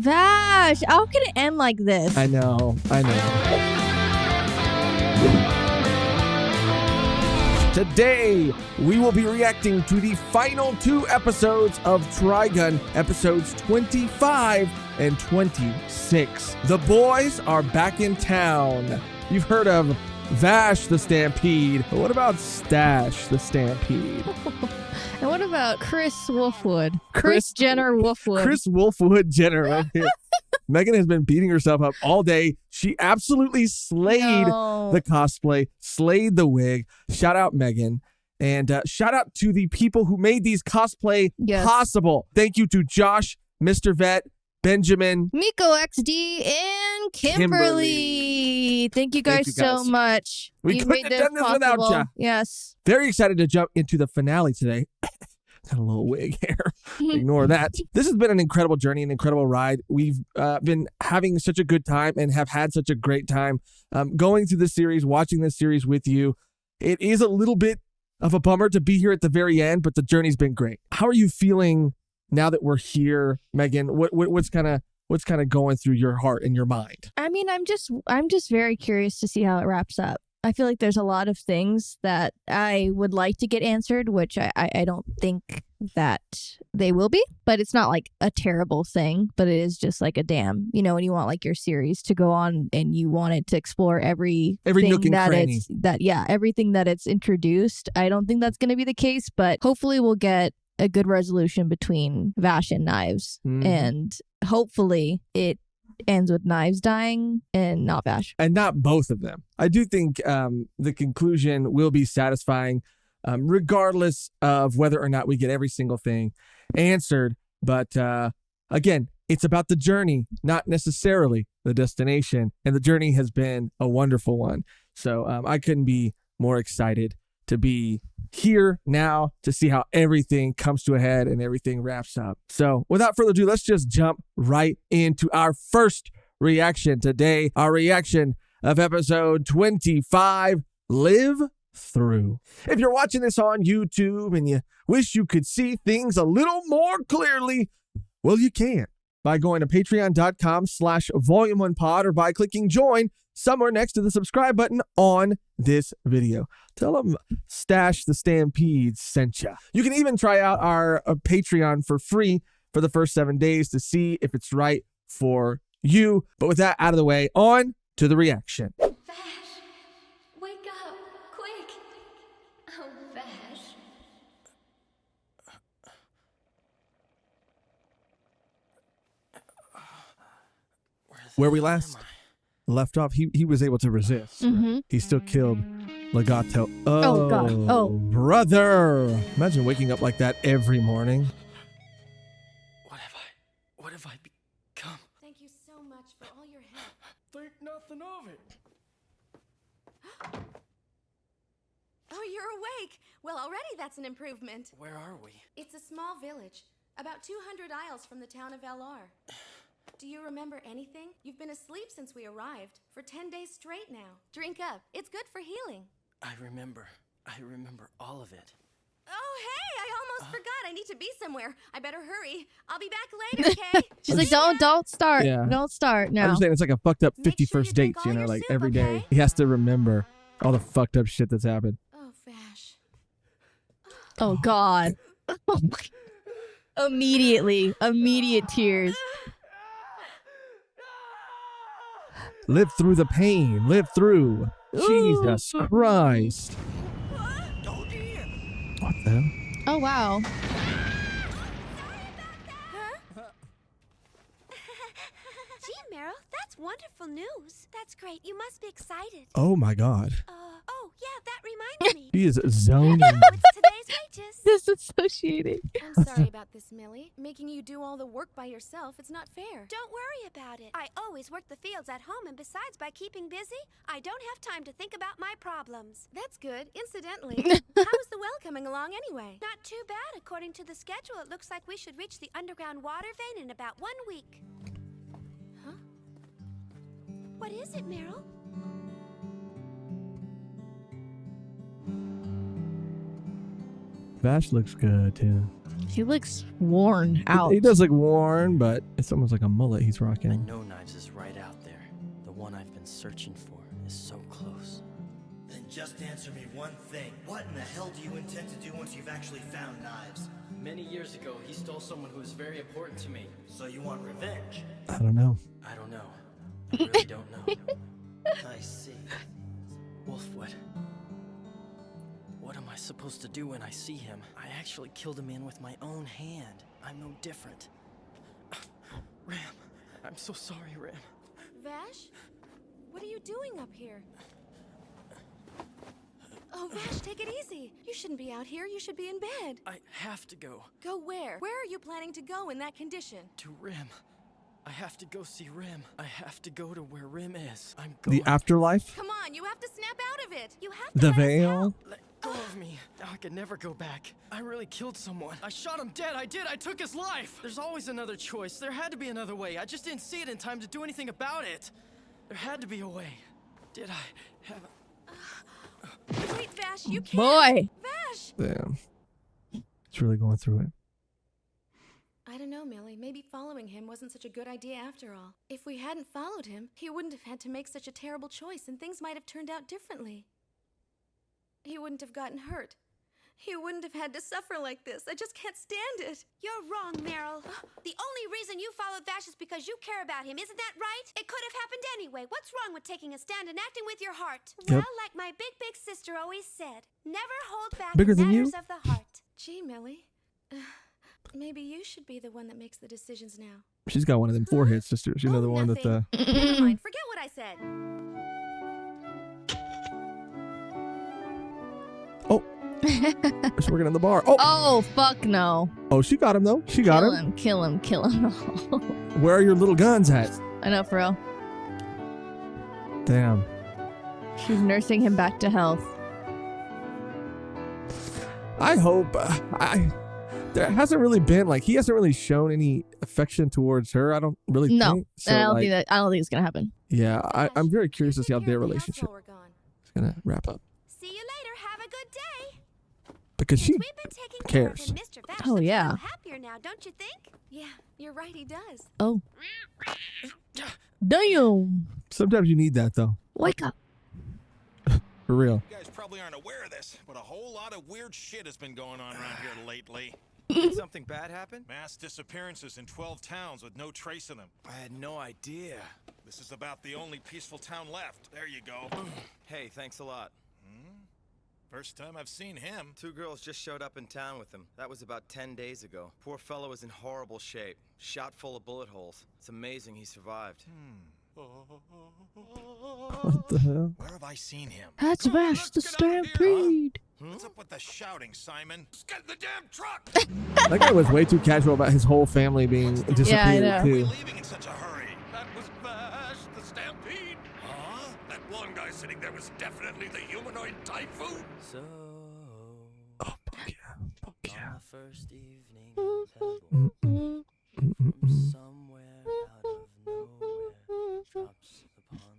Vash, how can it end like this? I know. Today, we will be reacting to the final 2 episodes of Trigun, episodes 25 and 26. The boys are back in town. You've heard of Vash the Stampede, but what about Stash the Stampede? And what about Chris Wolfwood? Chris Jenner Wolfwood. Chris Wolfwood Jenner right here. Megan has been beating herself up all day. She absolutely slayed the cosplay, slayed the wig. Shout out Megan. And shout out to the people who made these cosplay possible. Thank you to Josh, Mr. Vet, Benjamin, Miko XD, and Kimberly. Thank you guys so much. We couldn't have done this without you. Yes. Very excited to jump into the finale today. Got a little wig hair. Ignore that. This has been an incredible journey, an incredible ride. We've been having such a good time and have had such a great time going through this series, watching this series with you. It is a little bit of a bummer to be here at the very end, but the journey's been great. How are you feeling now that we're here, Megan? What's kind of going through your heart and your mind? I mean, I'm just very curious to see how it wraps up. I feel like there's a lot of things that I would like to get answered, which I don't think that they will be, but it's not like a terrible thing, but it is just like a damn, when you want like your series to go on and you want it to explore every nook and that cranny. Everything that it's introduced. I don't think that's going to be the case, but hopefully we'll get a good resolution between Vash and Knives, and hopefully it ends with Knives dying and not Vash. And not both of them. I do think the conclusion will be satisfying, regardless of whether or not we get every single thing answered. But again, it's about the journey, not necessarily the destination. And the journey has been a wonderful one. So I couldn't be more excited to be here now to see how everything comes to a head and everything wraps up. So without further ado, let's just jump right into our first reaction today. Our reaction of episode 25, Live Through. If you're watching this on YouTube and you wish you could see things a little more clearly, well, you can by going to patreon.com/volume1pod or by clicking join somewhere next to the subscribe button on this video. Tell them Stash the Stampede sent ya. You can even try out our Patreon for free for the first 7 days to see if it's right for you. But with that out of the way, on to the reaction. Vash, wake up, quick. Oh, Vash. Where we last left off, he was able to resist. He still killed Legato. Oh, God. Oh. Brother. Imagine waking up like that every morning. What have I become? Thank you so much for all your help. Think nothing of it. Oh, you're awake. Well, already that's an improvement. Where are we? It's a small village, about 200 aisles from the town of LR. Do you remember anything? You've been asleep since we arrived, for 10 days straight now. Drink up. It's good for healing. I remember all of it. Oh, hey, I almost forgot. I need to be somewhere. I better hurry. I'll be back later, okay? She's like, don't start. Yeah. Don't start. No. I'm just saying it's like a fucked up Make 51st sure you drink dates, all your like soup, every day. okay? He has to remember all the fucked up shit that's happened. Oh, Vash. Oh, God. Immediate tears. Live through the pain. Live through. Jesus Christ. Oh dear. What the hell? Oh, wow. Gee, Meryl, that's wonderful news. That's great. You must be excited. Oh my God. Oh, yeah, that reminds me. He is zoning. Oh, it's today's wages. Disassociating. I'm sorry about this, Millie. Making you do all the work by yourself, it's not fair. Don't worry about it. I always work the fields at home, and besides, by keeping busy, I don't have time to think about my problems. That's good. Incidentally, how's the well coming along anyway? Not too bad. According to the schedule, it looks like we should reach the underground water vein in about 1 week. Huh? What is it, Meryl? Vash looks good too. He looks worn out. He does look worn, but it's almost like a mullet he's I rocking. know Knives is right out there. The one I've been searching for is so close. Then just answer me one thing. What in the hell do you intend to do once you've actually found Knives? Many years ago, he stole someone who was very important to me. So you want revenge? I don't know. I don't know. I really don't know. I see. Wolfwood. What am I supposed to do when I see him? I actually killed a man with my own hand. I'm no different. Ram, I'm so sorry, Ram. Vash? What are you doing up here? Oh, Vash, take it easy. You shouldn't be out here. You should be in bed. I have to go. Go where? Where are you planning to go in that condition? To Rim. I have to go see Rim. I have to go to where Rim is. I'm going. The afterlife? Come on, you have to snap out of it. You have to The let us veil? help. Let go of me. I could never go back. I really killed someone. I shot him dead. I did. I took his life. There's always another choice. There had to be another way. I just didn't see it in time to do anything about it. There had to be a way. Did I have a... Wait, Vash, you can't. Boy. Vash! Damn. It's really going through it. I don't know, Millie. Maybe following him wasn't such a good idea after all. If we hadn't followed him, he wouldn't have had to make such a terrible choice and things might have turned out differently. He wouldn't have gotten hurt. He wouldn't have had to suffer like this. I just can't stand it. You're wrong, Meryl. The only reason you followed Vash is because you care about him, isn't that right? It could have happened anyway. What's wrong with taking a stand and acting with your heart? Yep. Well, like my big sister always said, never hold back Bigger in than you? matters of the heart. Gee, Millie. Maybe you should be the one that makes the decisions now. She's got one of them forehead sisters. You know, the one that nothing. Never mind. Forget what I said. Oh. She's working in the bar. Oh. Oh, fuck no. Oh, she got him, though. She got Kill him. him, kill him, kill him. Where are your little guns at? I know, for real. Damn. She's nursing him back to health. I hope. There hasn't really been, like, he hasn't really shown any affection towards her. I don't really No, think. So, I don't like, think that. I don't think it's gonna happen. Yeah, I'm Vash, very curious you to see how take their care of the house relationship while we're gone. is going to wrap up. See you later. Have a good day. Because she Since we've been taking care of cares. him, Mr. Vash Oh, looks yeah. a little happier now, don't you think? Yeah, you're right, he does. Oh. Damn. Sometimes you need that, though. Wake up. For real. You guys probably aren't aware of this, but a whole lot of weird shit has been going on around here lately. Did something bad happen? Mass disappearances in 12 towns with no trace of them. I had no idea. This is about the only peaceful town left. There you go. Hey, thanks a lot. First time I've seen him. 2 girls just showed up in town with him. That was about 10 days ago. Poor fellow was in horrible shape. Shot full of bullet holes. It's amazing he survived. What the hell? Where have I seen him? That's Come on, Vash let's the get out of here, Stampede. What's up with the shouting, Simon? Let's get in the damn truck! That guy was way too casual about his whole family being disappeared, Yeah, I know. Why are we too. leaving in such a hurry? That was Vash, the Stampede. Huh? That one guy sitting there was definitely the humanoid typhoon. So, Oh, fuck yeah. Fuck on yeah. the first evening in Pebble, from somewhere out of nowhere, drops upon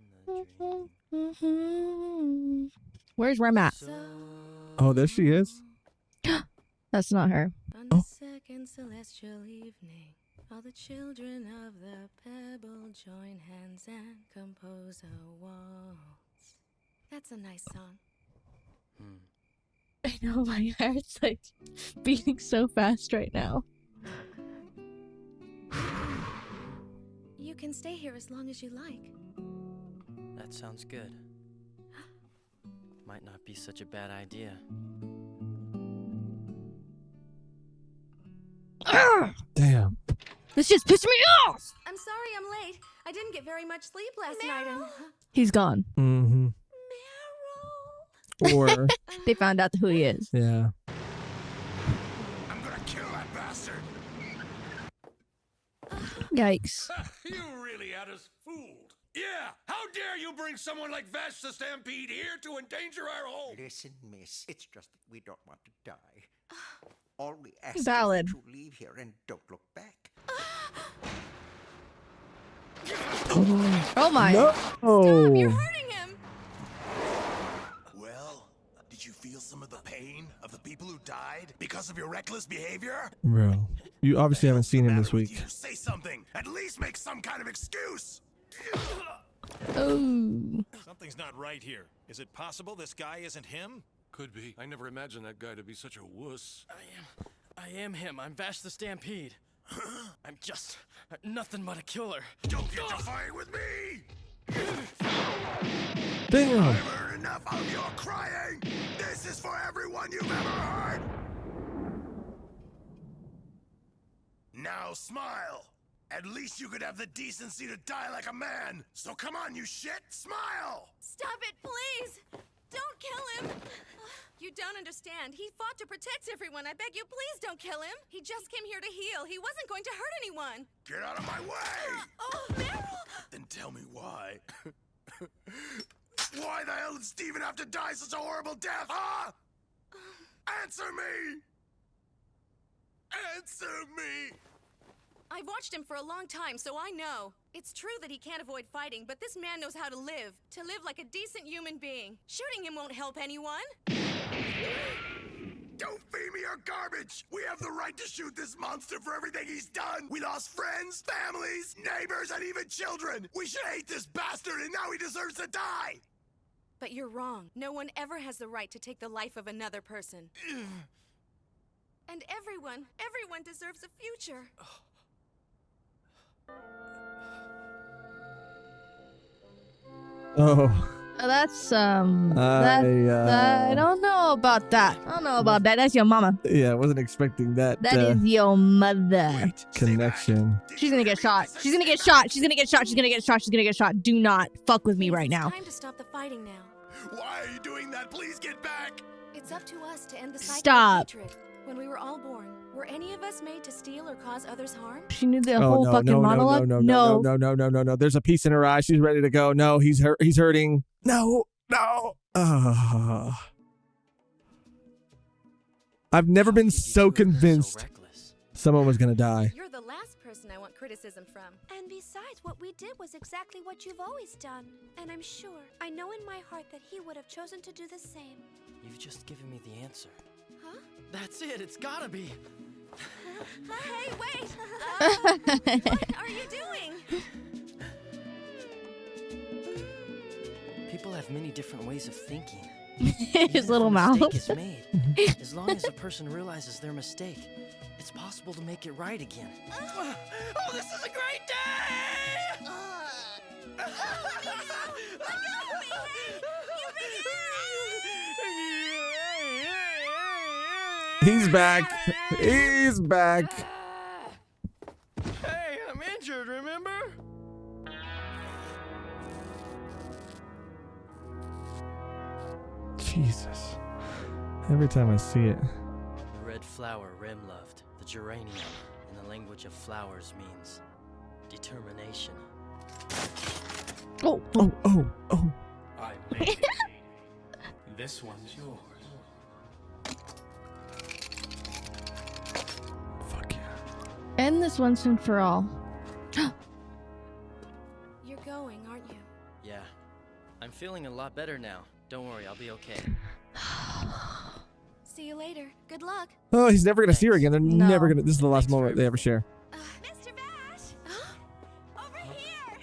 the dream. Where's Rem at? So, Oh, there she is. That's not her. On Oh. the second celestial evening, all the children of the pebble join hands and compose a waltz. That's a nice song. I know, my heart's like beating so fast right now. You can stay here as long as you like. that sounds good. Might not be such a bad idea. Damn. This just pissed me off. I'm sorry I'm late. I didn't get very much sleep last night and... He's gone. Mm-hmm. Or, They found out who he is. yeah. I'm gonna kill that bastard. Yikes. You really had us fooled. Yeah, how dare you bring someone like Vash the Stampede here to endanger our home? Listen, miss, it's just that we don't want to die. All we ask Valid. is that you leave here and don't look back. Oh my. No. You're hurting him! Well, did you feel some of the pain of the people who died because of your reckless behavior? Bro, you obviously haven't seen him this week. Say something. At least make some kind of excuse. Oh. Something's not right here. Is it possible this guy isn't him? Could be. I never imagined that guy to be such a wuss. I am him. I'm Vash the Stampede. I'm just nothing but a killer. Don't get to fighting with me! Damn. I've heard enough of your crying! This is for everyone you've ever heard! Now smile! At least you could have the decency to die like a man! So come on, you shit! Smile! Stop it, please! Don't kill him! You don't understand. He fought to protect everyone. I beg you, please don't kill him. He just came here to heal. He wasn't going to hurt anyone. Get out of my way! Oh, Meryl! Then tell me why. Why the hell did Steven have to die such a horrible death, huh? Answer me! Answer me! I've watched him for a long time, so I know. It's true that he can't avoid fighting, but this man knows how to live like a decent human being. Shooting him won't help anyone. Don't feed me your garbage! We have the right to shoot this monster for everything he's done! We lost friends, families, neighbors, and even children! We should hate this bastard, and now he deserves to die! But you're wrong. No one ever has the right to take the life of another person. And everyone deserves a future. Oh. That's I don't know about that. I don't know about that. That's your mama. Yeah, I wasn't expecting that. That is your mother. Connection. She's gonna get shot. She's gonna get shot. She's gonna get shot. She's gonna get shot. She's gonna get shot. Do not fuck with me right now. It's time to stop the fighting now. Why are you doing that? Please get back! It's up to us to end the cycle Stop. of hatred. When we were all born, were any of us made to steal or cause others harm? She knew the whole fucking monologue. No. There's a piece in her eye. She's ready to go. No, he's hurting. No. I've never been so convinced someone was gonna die. You're the last person I want criticism from. And besides, what we did was exactly what you've always done. And I'm sure, I know in my heart that he would have chosen to do the same. You've just given me the answer. Huh? That's it. It's gotta be. Hey, wait! What are you doing? People have many different ways of thinking. His little Even mouth. if a mistake is made, as long as a person realizes their mistake, it's possible to make it right again. Oh, this is a great day! He's back. He's back. Hey, I'm injured, remember? Jesus. Every time I see it. The red flower Rem loved, the geranium, in the language of flowers means determination. Oh. I made it. This one's yours. Fuck yeah. End this once and for all. You're going, aren't you? Yeah, I'm feeling a lot better now. Don't worry, I'll be okay. See you later. Good luck. Oh, he's never gonna see her again. They're No. never gonna. This is the last moment they ever share. Mr. Bash! Over here!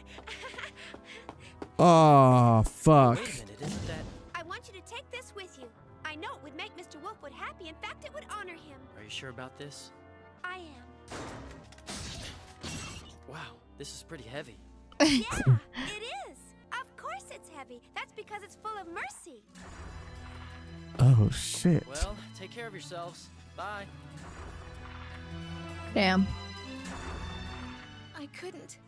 Oh, fuck. Wait a minute, isn't that... I want you to take this with you. I know it would make Mr. Wolfwood happy. In fact, it would honor him. Are you sure about this? I am. Wow, this is pretty heavy. Yeah, it is. Of course it's heavy. That's because it's full of mercy. Oh, shit. Well, take care of yourselves. Bye. Damn. I couldn't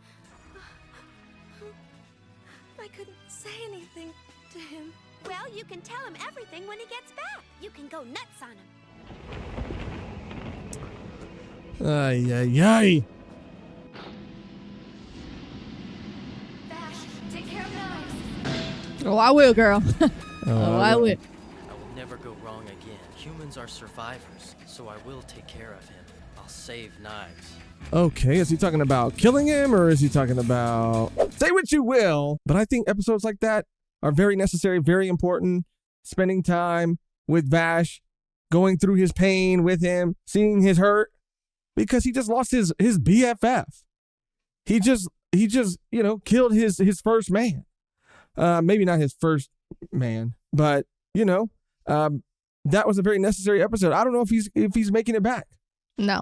say anything to him. Well, you can tell him everything when he gets back. You can go nuts on him. Ay. Bash, take care of Knives. Oh, I will, girl. I will. I will never go wrong again. Humans are survivors, so I will take care of him. I'll save Knives. Okay, is he talking about killing him or is he talking about... Say what you will, but I think episodes like that are very necessary, very important. Spending time with Vash going through his pain with him, seeing his hurt, because he just lost his BFF. He just killed his first man. Maybe not his first man, but that was a very necessary episode. I don't know if he's making it back. No.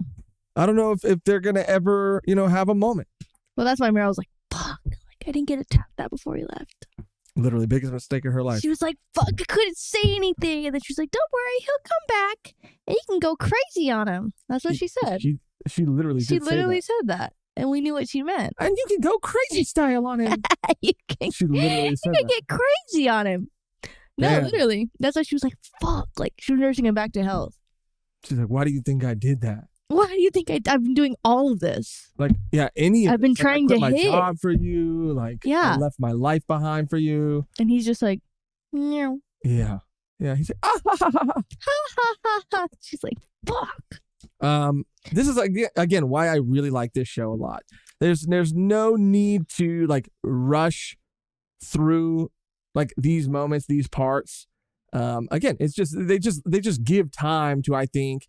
I don't know if they're gonna ever have a moment. Well, that's why Meryl was like, fuck, like I didn't get to tap that before he left. Literally biggest mistake of her life. She was like, fuck, I couldn't say anything. And then she was like, don't worry, he'll come back and you can go crazy on him. That's what she said. She literally said that. And we knew what she meant. And you can go crazy style on him. She literally said that. You can get crazy on him. No, Man. literally. That's why she was like, fuck. Like, she was nursing him back to health. She's like, why do you think I did that? Why do you think I've been doing all of this? Like, yeah, I've been trying I quit to my hit. job for you. Like, Yeah. I left my life behind for you. And he's just like, no. Yeah. Yeah. He's like, ah, ha, ha, ha. Ha, ha, ha, ha. She's like, fuck. This is again why I really like this show a lot. There's no need to like rush through like these moments, these parts. Again, it's just they just give time to, I think,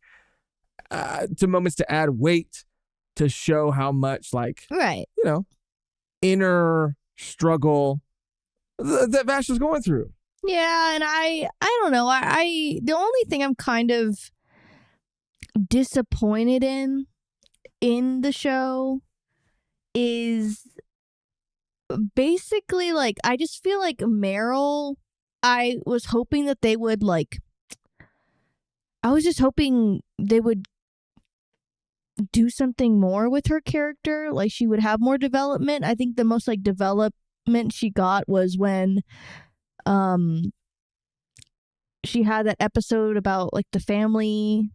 to moments to add weight to show how much like right, inner struggle that Vash is going through. Yeah, and I don't know. I the only thing I'm kind of disappointed in the show is basically like I just feel like Meryl, I was hoping that they would I was just hoping they would do something more with her character, like she would have more development. I think the most like development she got was when she had that episode about like the family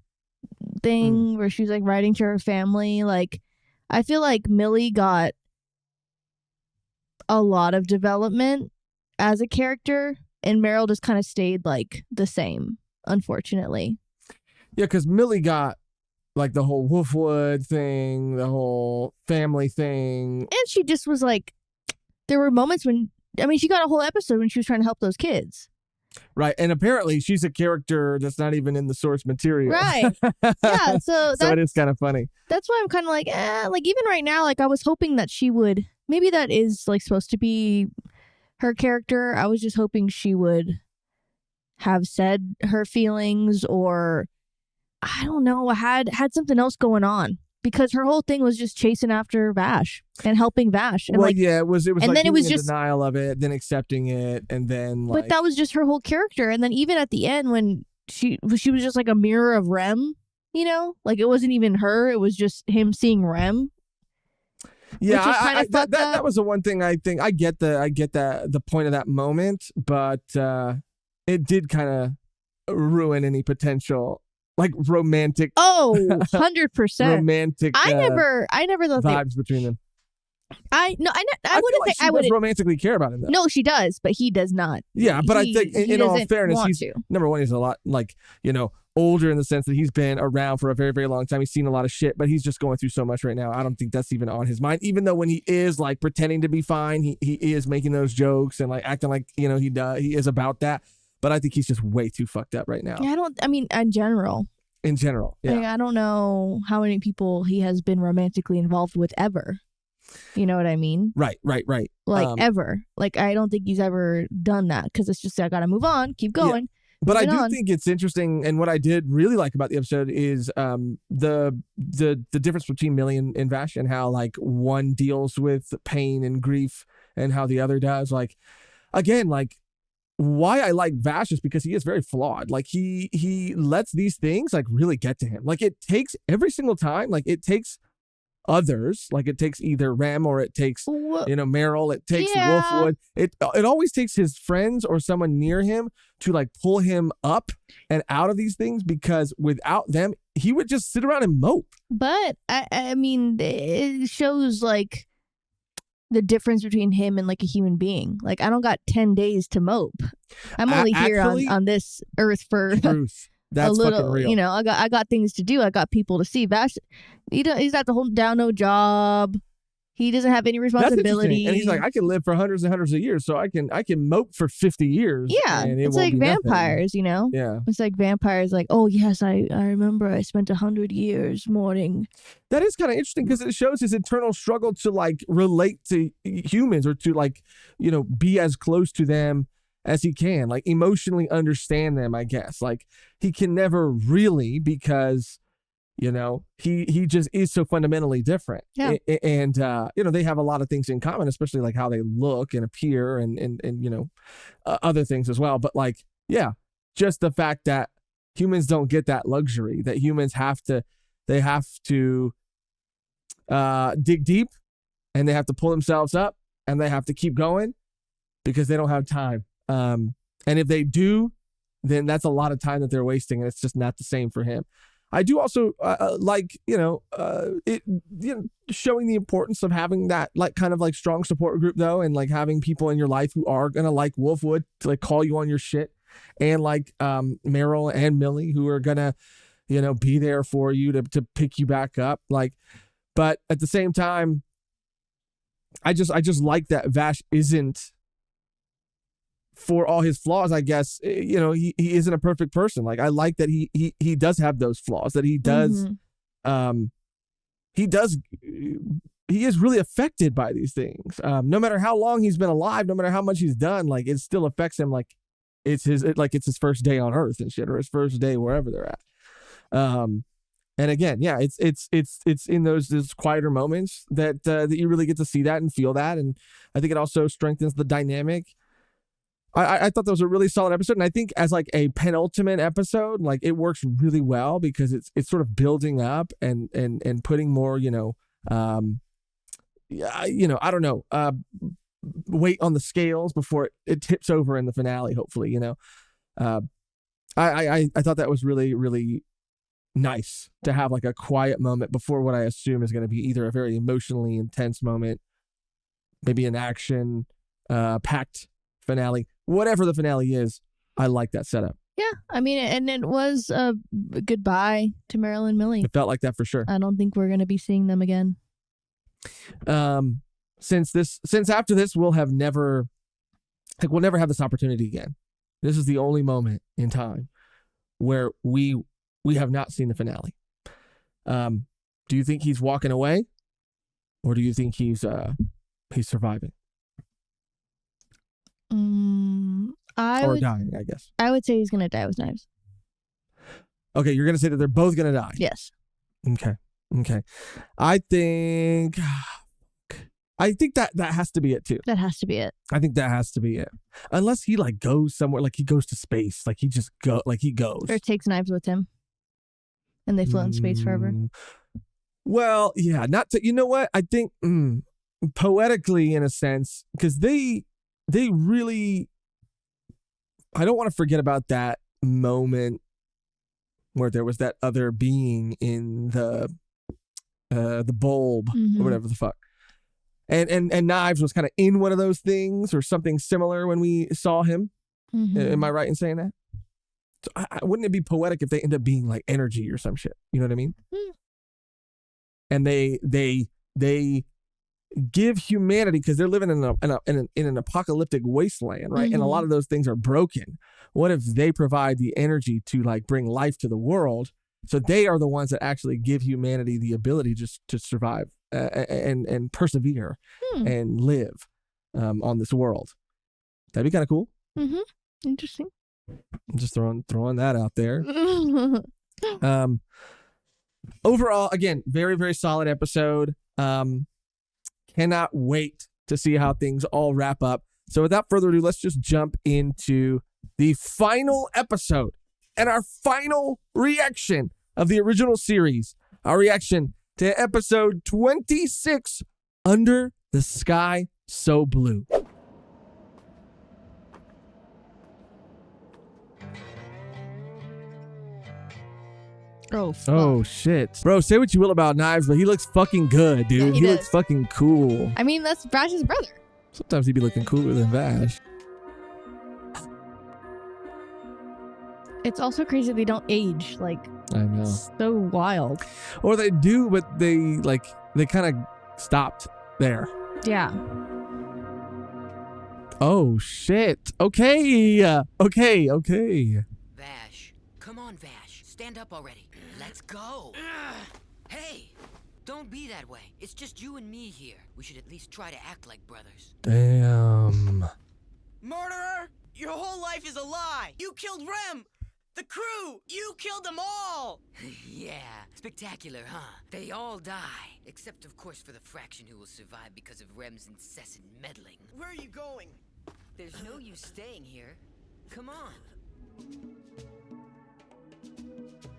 thing where she was like writing to her family. Like I feel like Millie got a lot of development as a character and Meryl just kind of stayed like the same, unfortunately. Yeah, because Millie got like the whole Wolfwood thing, the whole family thing. And she just was like, there were moments when, I mean, she got a whole episode when she was trying to help those kids. Right. And apparently she's a character that's not even in the source material. Right. Yeah. So it is kind of funny. That's why I'm kind of like, like even right now, like I was hoping that she would, maybe that is like supposed to be her character. I was just hoping she would have said her feelings, or I don't know, had something else going on, because her whole thing was just chasing after Vash and helping Vash. And well, like, yeah, it was and like then it was being in just denial of it, then accepting it, and then like, but that was just her whole character. And then even at the end when she was just like a mirror of Rem, like it wasn't even her, it was just him seeing Rem. Yeah, that was the one thing I think I get the point of that moment, but it did kind of ruin any potential like romantic 100% romantic I never thought vibes between them. I wouldn't like say I would romantically care about him though. No, she does, but he does not. Yeah, but I think in all fairness, he's to. number one, he's a lot like, older in the sense that he's been around for a very, very long time. He's seen a lot of shit, but he's just going through so much right now. I don't think that's even on his mind, even though when he is like pretending to be fine, he is making those jokes and like acting like, he is about that. But I think he's just way too fucked up right now. Yeah, in general. In general, yeah. Like, I don't know how many people he has been romantically involved with ever. You know what I mean? Right. Like ever. Like I don't think he's ever done that, because it's just I gotta move on, keep going. Yeah. But I do think it's interesting, and what I did really like about the episode is the difference between Millie and Vash, and how like one deals with pain and grief and how the other does. Like again, like why I like Vash is because he is very flawed. Like he lets these things like really get to him. Like it takes every single time, like it takes others, like it takes either Rem or it takes Meryl, it takes Wolfwood. It always takes his friends or someone near him to like pull him up and out of these things, because without them he would just sit around and mope. But I mean, it shows like the difference between him and like a human being. Like I don't got 10 days to mope. I'm only here on this earth for truth. That's a little, fucking real. I got things to do. I got people to see. Vash, he's got to hold down no job. He doesn't have any That's responsibility. interesting. And he's like, I can live for hundreds and hundreds of years, so I can mope for 50 years. Yeah, and it it's won't like be nothing. vampires, you know? Yeah. It's like vampires like, oh, yes, I remember I spent 100 years mourning. That is kind of interesting because it shows his internal struggle to like relate to humans or to like, you know, be as close to them as he can, like emotionally understand them, I guess. Like he can never really because, you know, he just is so fundamentally different. Yeah. And you know, they have a lot of things in common, especially like how they look and appear and you know, other things as well. But like, yeah, just the fact that humans don't get that luxury, that humans have to dig deep and they have to pull themselves up and they have to keep going because they don't have time. And if they do, then that's a lot of time that they're wasting, and it's just not the same for him. I do also like, you know, showing the importance of having that like kind of like strong support group though, and like having people in your life who are gonna like Wolfwood to like call you on your shit, and like Meryl and Millie who are gonna, you know, be there for you to pick you back up. Like, but at the same time, I just like that Vash isn't, for all his flaws, I guess, you know, he isn't a perfect person. Like I like that he does have those flaws, that he does, he is really affected by these things. No matter how long he's been alive, no matter how much he's done, like it still affects him. Like it's his first day on Earth and shit, or his first day wherever they're at. And again, yeah, it's in those quieter moments that you really get to see that and feel that, and I think it also strengthens the dynamic. I thought that was a really solid episode, and I think as like a penultimate episode, like it works really well because it's sort of building up and putting more, you know, I don't know, weight on the scales before it tips over in the finale. Hopefully, you know, I thought that was really, really nice to have like a quiet moment before what I assume is going to be either a very emotionally intense moment, maybe an action packed finale. Whatever the finale is, I like that setup. Yeah, I mean, and it was a goodbye to Meryl and Millie. It felt like that for sure. I don't think we're going to be seeing them again. Since after this, we'll never have this opportunity again. This is the only moment in time where we have not seen the finale. Do you think he's walking away, or do you think he's surviving? Dying, I guess. I would say he's gonna die with knives. Okay, you're gonna say that they're both gonna die. Yes. Okay. I think that has to be it too. That has to be it. I think that has to be it. Unless he like goes somewhere, like he goes to space, like he goes. Or takes knives with him, and they float in space forever. Well, yeah, not to. You know what? I think poetically, in a sense, because they really. I don't want to forget about that moment where there was that other being in the bulb or whatever the fuck. And Knives was kind of in one of those things or something similar when we saw him. Am I right in saying that? So wouldn't it be poetic if they end up being like energy or some shit? You know what I mean? And they give humanity, because they're living in an apocalyptic wasteland, right? And a lot of those things are broken. What if they provide the energy to like bring life to the world? So they are the ones that actually give humanity the ability just to survive and persevere and live on this world. That'd be kind of cool. Interesting. I'm just throwing that out there. Overall, again, very, very solid episode. Cannot wait to see how things all wrap up. So without further ado, let's just jump into the final episode and our final reaction of the original series. Our reaction to episode 26, Under the Sky So Blue. Oh, fuck. Oh, shit. Bro, say what you will about Knives, but he looks fucking good, dude. Yeah, he looks fucking cool. I mean, that's Vash's brother. Sometimes he'd be looking cooler than Vash. It's also crazy they don't age. Like, I know. It's so wild. Or they do, but they kind of stopped. there. Yeah. Oh, shit. Okay. Okay. Vash. Come on, Vash. Stand up already. Let's go. Hey, don't be that way. It's just you and me here. We should at least try to act like brothers. Damn. Murderer! Your whole life is a lie! You killed Rem! The crew! You killed them all! Yeah, spectacular, huh? They all die. Except, of course, for the fraction who will survive because of Rem's incessant meddling. Where are you going? There's no use staying here. Come on.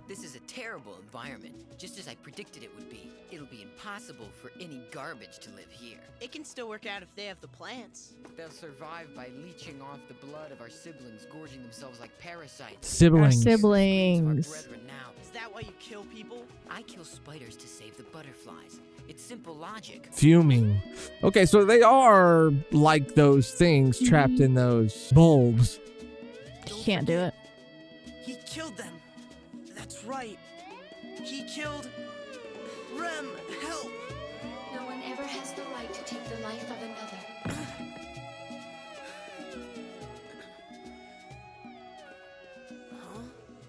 This is a terrible environment, just as I predicted it would be. It'll be impossible for any garbage to live here. It can still work out if they have the plants. They'll survive by leeching off the blood of our siblings, gorging themselves like parasites. Siblings. Siblings. Our brethren now. Is that why you kill people? I kill spiders to save the butterflies. It's simple logic. Fuming. Okay, so they are like those things trapped in those bulbs. Can't do it. He killed them. That's right. He killed... Rem, help! No one ever has the right to take the life of another. Huh?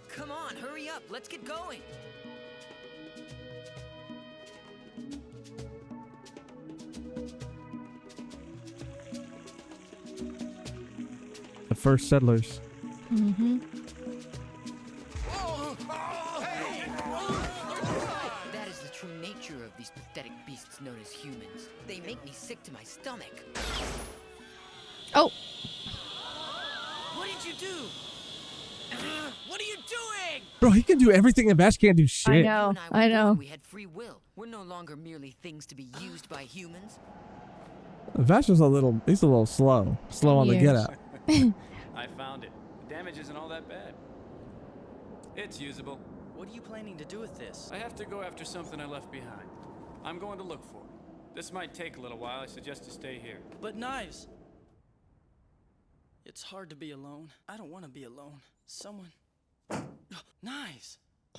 Come on, hurry up. Let's get going. The first settlers. Mm-hmm. That is the true nature of these pathetic beasts known as humans. They make me sick to my stomach. Oh. What did you do? What are you doing? Bro, he can do everything and Vash can't do shit. I know. You and I were know. born, we had free will. We're no longer merely things to be used by humans. Vash is he's a little slow. Slow on the get up. I found it. The damage isn't all that bad. It's usable. What are you planning to do with this? I have to go after something I left behind. I'm going to look for it. This might take a little while. I suggest to stay here. But knives... It's hard to be alone. I don't want to be alone. Someone... Knives!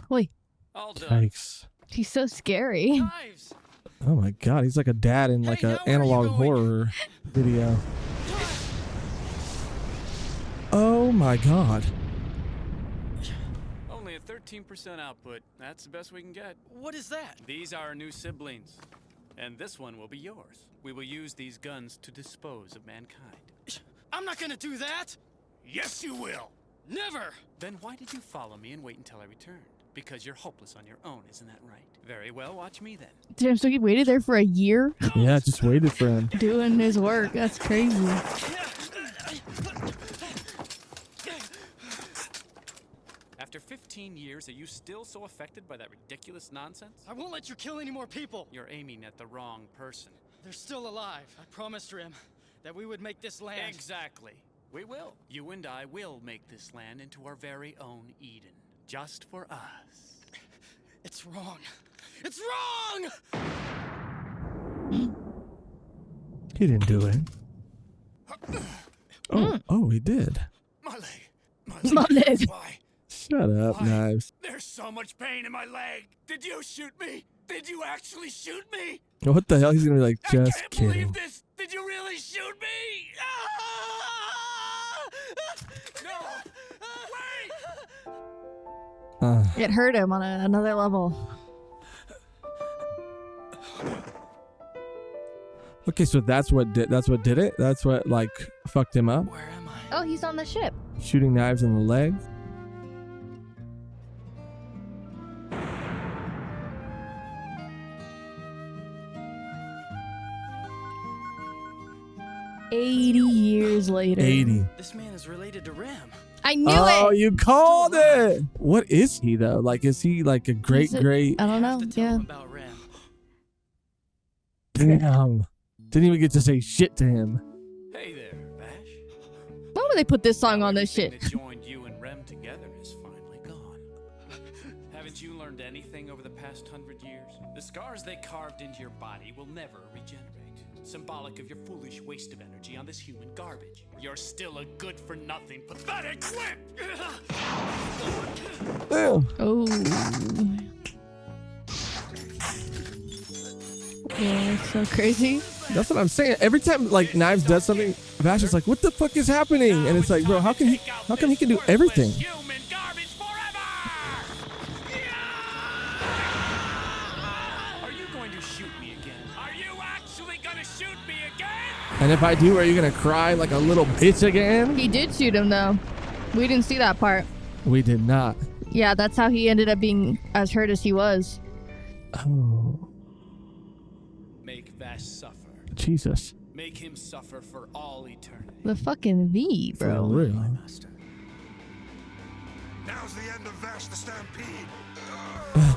Wait. All done. Yikes. He's so scary. Knives! Oh my god, he's like a dad in like Hey, an now where are you analog going? horror video. Oh my god. Only a 13% output. That's the best we can get. What is that? These are our new siblings. And this one will be yours. We will use these guns to dispose of mankind. I'm not gonna do that! Yes, you will. Never! Then why did you follow me and wait until I returned? Because you're hopeless on your own, isn't that right? Very well, watch me then. Damn, so he waited there for a year Yeah, just waited for him. doing his work. That's crazy. After 15 years, are you still so affected by that ridiculous nonsense? I won't let you kill any more people! You're aiming at the wrong person. They're still alive. I promised Rem that we would make this land... Exactly. We will. You and I will make this land into our very own Eden. Just for us. It's wrong. It's wrong! He didn't do it. Oh, he did. My leg. My leg. Why? Shut up, Knives. There's so much pain in my leg. Did you shoot me? Did you actually shoot me? What the hell? He's gonna be like, I just can't kidding. believe this. Did you really shoot me? No! Wait! It hurt him on another level. Okay, so that's what did it. That's what like fucked him up. Where am I? Oh, he's on the ship. Shooting Knives in the leg. $80 later. 80. This man is related to Rem. I knew Oh, it. you called it. What is he though? Like, is he like a great? I don't know. To tell Yeah. him about Rem. Damn. Didn't even get to say shit to him. Hey there, Vash. Why would they put this song on this Everything shit? that joined you and Rem together is finally gone. Haven't you learned anything over the past 100 years? The scars they carved into your body will never regenerate. Symbolic of your foolish waste of energy on this human garbage. You're still a good-for-nothing, pathetic wimp! Damn. Oh. Yeah, it's so crazy. That's what I'm saying. Every time like Knives does something, Vash is like, "What the fuck is happening?" And it's like, bro, how come he can do everything? Human garbage forever! Are you going to shoot me again? Are you actually going to shoot me again? And if I do, are you gonna cry like a little bitch again? He did shoot him though. We didn't see that part. We did not. Yeah, that's how he ended up being as hurt as he was. Oh, Make Vash suffer. Jesus. Make him suffer for all eternity. The fucking V, For bro. real. Master. Now's the end of Vash the Stampede.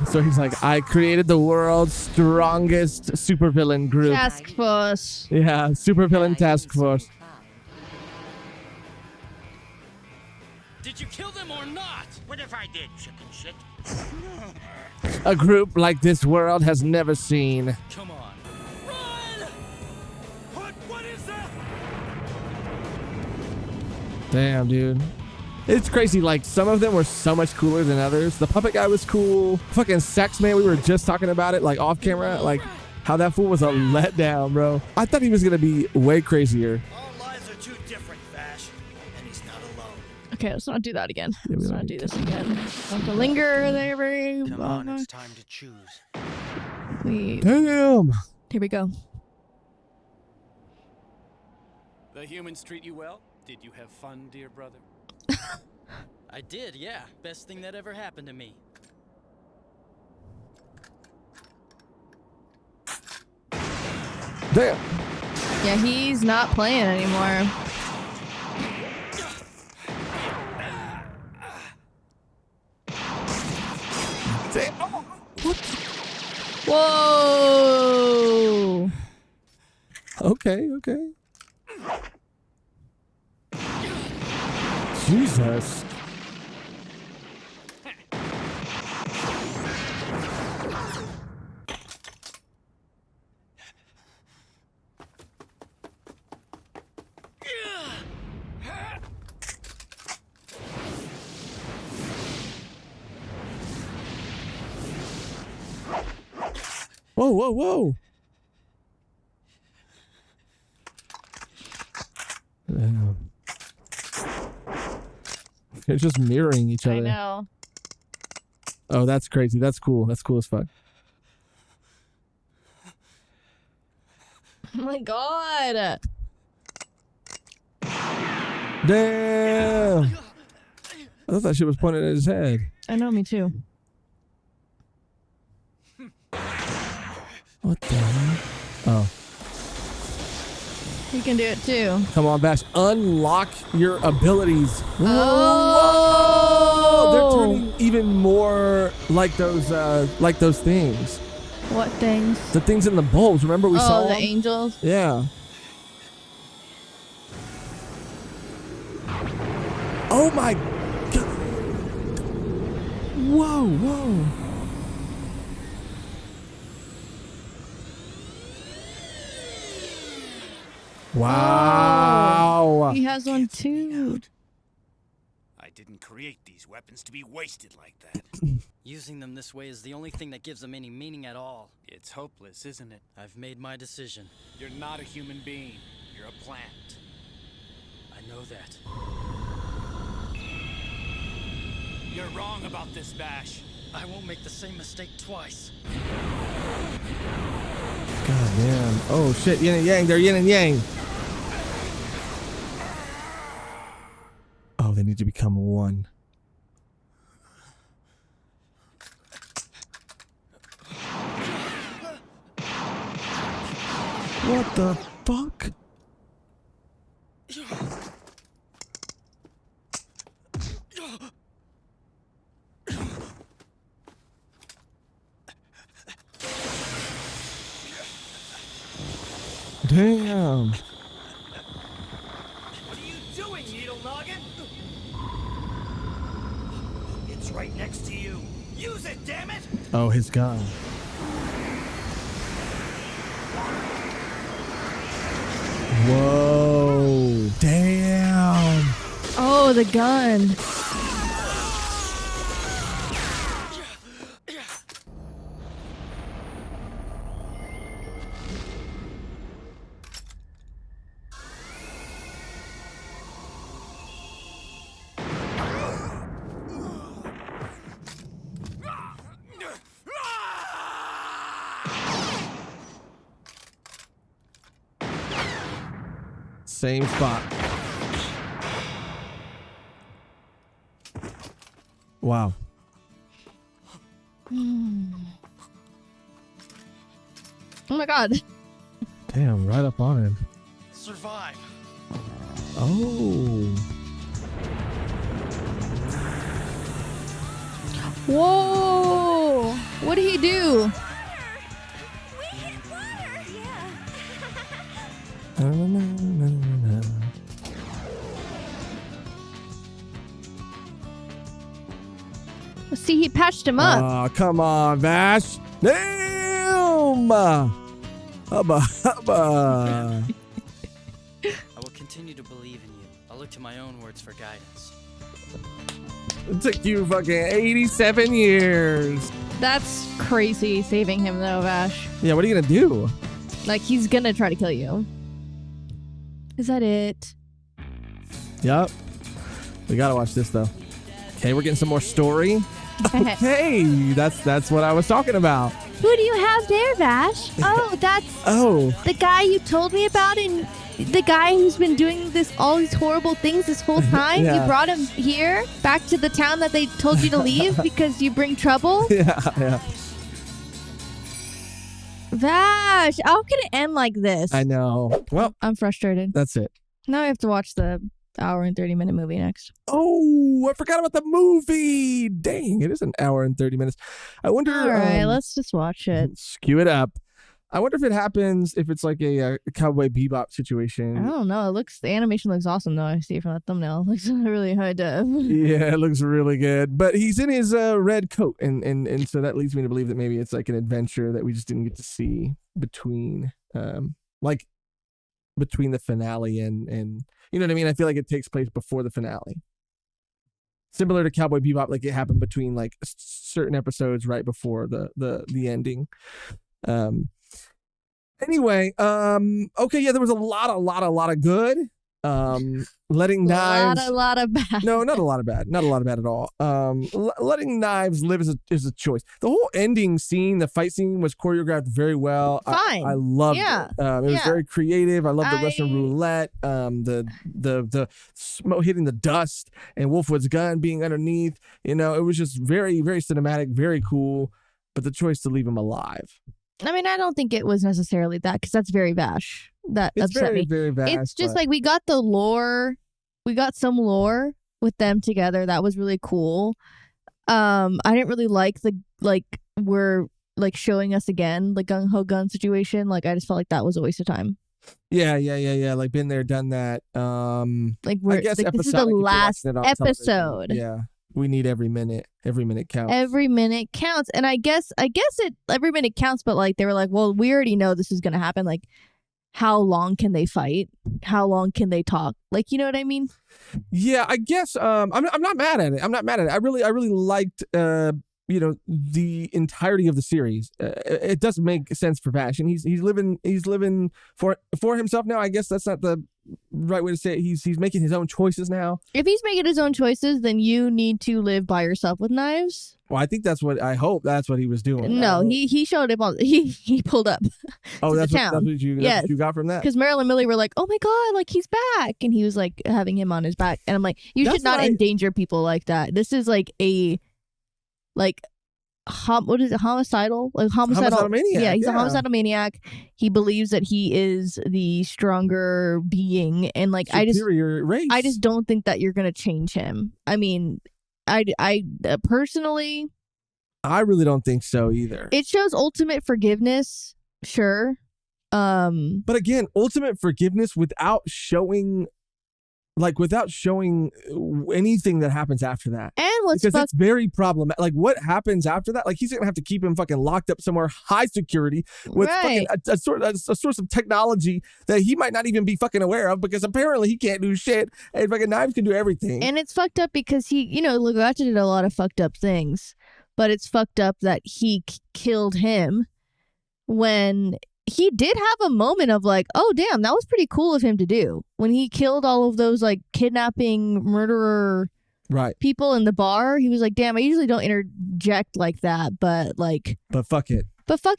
So he's like, I created the world's strongest supervillain group. Task Force. Yeah, supervillain task force. Did you kill them or not? What if I did, chicken shit? A group like this world has never seen. Come on. Run! What is that? Damn, dude. It's crazy. Like, some of them were so much cooler than others. The puppet guy was cool. Fucking Sex Man, we were just talking about it, like, off camera. Like, how that fool was a letdown, bro. I thought he was going to be way crazier. All lives are too different, Vash. And he's not alone. Okay, let's not do that again. Yeah, we Let's not don't do need this again. Don't to linger there very Come on, long. it's time to choose. Damn. Here we go. The humans treat you well? Did you have fun, dear brother? I did, yeah. Best thing that ever happened to me. Damn. Yeah, he's not playing anymore. Damn. Oh, what? Whoa! Okay. Jesus. Whoa. Damn. They're just mirroring each other. I know. Oh, that's crazy. That's cool. That's cool as fuck. Oh my god. Damn. I thought that shit was pointed at his head. I know, me too. What the hell? Oh. You can do it too. Come on, Bash. Unlock your abilities. Oh! They're turning even more like those things. What things? The things in the bulbs. Remember we saw the them? angels? Yeah. Oh my god. Whoa. Wow. Oh, he has one too. I didn't create these weapons to be wasted like that. Using them this way is the only thing that gives them any meaning at all. It's hopeless, isn't it? I've made my decision. You're not a human being. You're a plant. I know that. You're wrong about this, Bash. I won't make the same mistake twice. God damn. Oh shit, yin and yang. They're yin and yang. Oh, they need to become one. What the fuck? Damn. What are you doing, Needle Noggin? It's right next to you. Use it, damn it! Oh, his gun. Whoa. Damn. Oh, the gun. Same spot. Wow. Oh my god. Damn, right up on him. Survive. Oh. Whoa! What did he do? We hit water! Yeah. Let's see, he patched him up. Oh, come on, Vash. Damn! Hubba, hubba. I will continue to believe in you. I'll look to my own words for guidance. It took you fucking 87 years. That's crazy saving him though, Vash. Yeah, what are you gonna do? Like, he's gonna try to kill you. Is that it? Yep. We gotta watch this though. Okay, we're getting some more story. Okay, that's what I was talking about. Who do you have there, Vash? Oh, that's the guy you told me about, and the guy who's been doing all these horrible things this whole time. Yeah. You brought him here, back to the town that they told you to leave because you bring trouble. Yeah. Vash, how can it end like this? I know. Well, I'm frustrated. that's it. Now I have to watch the hour and 30-minute movie next. Oh, I forgot about the movie. Dang, it is an hour and 30 minutes. I wonder. All right, let's just watch it. Skew it up. I wonder if it happens if it's like a Cowboy Bebop situation. I don't know. The animation looks awesome though. I see it from that thumbnail. It looks really high def. Yeah, it looks really good. But he's in his red coat, and so that leads me to believe that maybe it's like an adventure that we just didn't get to see between between the finale and you know what I mean? I feel like it takes place before the finale. Similar to Cowboy Bebop, like it happened between like certain episodes right before the ending. Anyway, okay, yeah, there was a lot of good. Letting Knives. A lot of bad. No, not a lot of bad. Not a lot of bad at all. Letting Knives live is a choice. The whole ending scene, the fight scene, was choreographed very well. Fine. I loved it. It was very creative. I loved the Russian roulette. The smoke hitting the dust and Wolfwood's gun being underneath. You know, it was just very, very cinematic, very cool. But the choice to leave him alive. I mean, I don't think it was necessarily that, because that's very Vash. That It's upset very, me. very Vash. It's just but- like we got the lore. We got some lore with them together. That was really cool. I didn't really like we're like showing us again the gung ho gun situation. Like, I just felt like that was a waste of time. Yeah. Like, been there, done that. Like, I guess this is the episodic if you're last watching it on television. episode. Yeah. We need every minute. Every minute counts. Every minute counts. And I guess every minute counts, but like they were like, well, we already know this is gonna happen. Like, how long can they fight? How long can they talk? Like, you know what I mean? Yeah, I guess I'm not mad at it. I really liked the entirety of the series. It does make sense for Vash, and he's living for himself now. I guess that's not the right way to say it. He's making his own choices now. If he's making his own choices, then you need to live by yourself with knives. Well, I think that's what he was doing. No, he showed up on he pulled up. Oh, to that's the what, town. that's what you got from that. Because Meryl and Millie were like, "Oh my god, like he's back," and he was like having him on his back, and I'm like, "You should not endanger people like that. This is like a what is it? Homicidal maniac. Yeah, he's a homicidal maniac. He believes that he is the stronger being, and like superior race. I just don't think that you're gonna change him. I mean, I personally, I really don't think so either. it shows ultimate forgiveness, sure. But again, ultimate forgiveness without showing anything that happens after that. And what's because it's very problematic. Like, what happens after that? Like, he's gonna have to keep him fucking locked up somewhere, high security, with fucking a source of technology that he might not even be fucking aware of, because apparently he can't do shit, and fucking Knives can do everything. And it's fucked up because he, Lugach did a lot of fucked up things, but it's fucked up that he killed him when he did have a moment of like, oh damn, that was pretty cool of him to do, when he killed all of those like kidnapping murderer people in the bar. He was like, damn, I usually don't interject like that, but fuck it,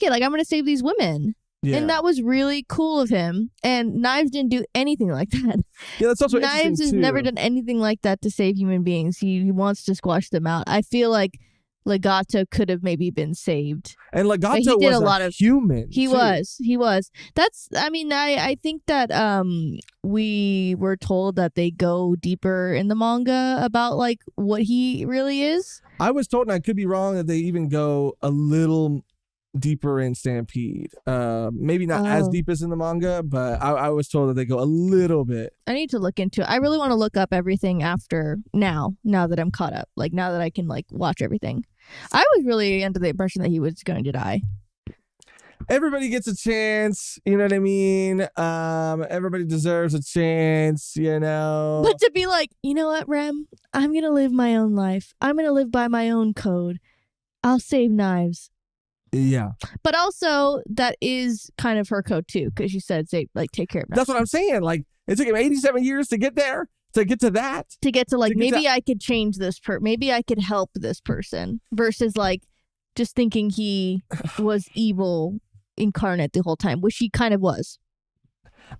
like I'm gonna save these women. Yeah. And that was really cool of him. And Knives didn't do anything like that. Yeah, that's also Knives interesting, has too. never done anything like that to save human beings. He wants to squash them out. I feel like Legato could have maybe been saved. And But Legato he did was a lot of human. He too. was. That's. I mean, I think that we were told that they go deeper in the manga about like what he really is. I was told, and I could be wrong, that they even go a little deeper in Stampede. Maybe not as deep as in the manga, but I was told that they go a little bit. I need to look into it. I really want to look up everything after now that I'm caught up. Like now that I can like watch everything. I was really under the impression that he was going to die. Everybody gets a chance, you know what I mean? Everybody deserves a chance, you know. But to be like, you know what, Rem? I'm going to live my own life. I'm going to live by my own code. I'll save Knives. Yeah. But also, that is kind of her code too, because she said, say, like, take care of Knives. That's what I'm saying. Like, it took him 87 years to get there, to get to that. To get to, like, maybe I could change this maybe I could help this person, versus, like, just thinking he was evil incarnate the whole time, which he kind of was.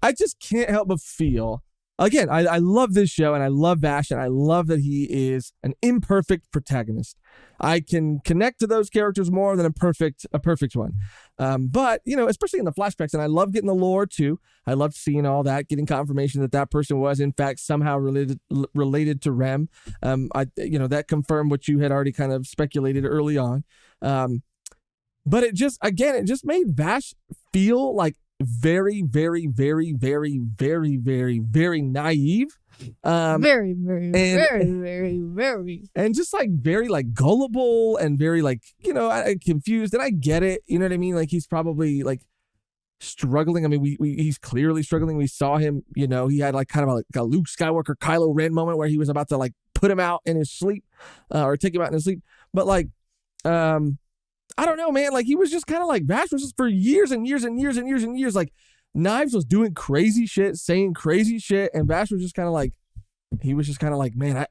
I just can't help but feel, again, I love this show, and I love Vash, and I love that he is an imperfect protagonist. I can connect to those characters more than a perfect one. But, you know, especially in the flashbacks, and I love getting the lore too. I love seeing all that, getting confirmation that that person was in fact somehow related to Rem. That confirmed what you had already kind of speculated early on. But it just made Vash feel like very, very, very, very, very, very, very naive. Very, very, very, very, very. And just like very like gullible and very like, you know, confused. And I get it. You know what I mean? Like he's probably like struggling. I mean, he's clearly struggling. We saw him, you know, he had like kind of like a Luke Skywalker, Kylo Ren moment where he was about to like put him out in his sleep or take him out in his sleep. But like, I don't know, man. Like he was just kind of like Vash was just for years and years and years and years and years. Like Knives was doing crazy shit, saying crazy shit, and Vash was just kind of like, he was just kind of like, man,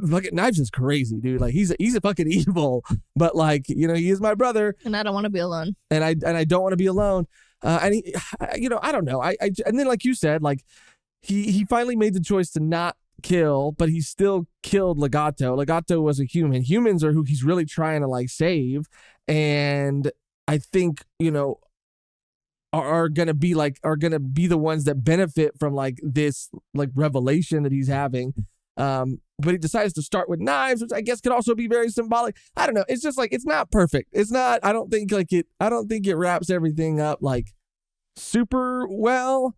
fucking Knives is crazy, dude. Like he's a fucking evil, but like, you know, he is my brother, and I don't want to be alone. And I don't want to be alone. And he, you know, I don't know. And then like you said, like he finally made the choice to not kill, but he still killed Legato. Legato was a human. Humans are who he's really trying to like save, and I think, you know, are gonna be the ones that benefit from like this like revelation that he's having. But he decides to start with Knives, which I guess could also be very symbolic. I don't know. It's just like, it's not perfect. It's not, I don't think it wraps everything up like super well.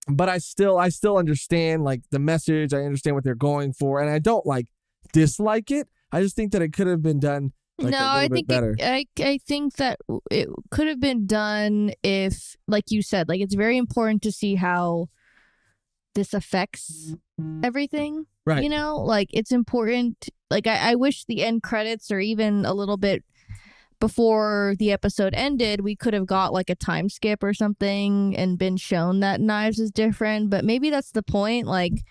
But I still understand like the message. I understand what they're going for, and I don't like dislike it. I just think that it could have been done like I think better. I think that it could have been done if, like you said, like it's very important to see how this affects everything. Right. You know, like it's important. Like I wish the end credits or even a little bit before the episode ended, we could have got like a time skip or something and been shown that Knives is different. But maybe that's the point. Like,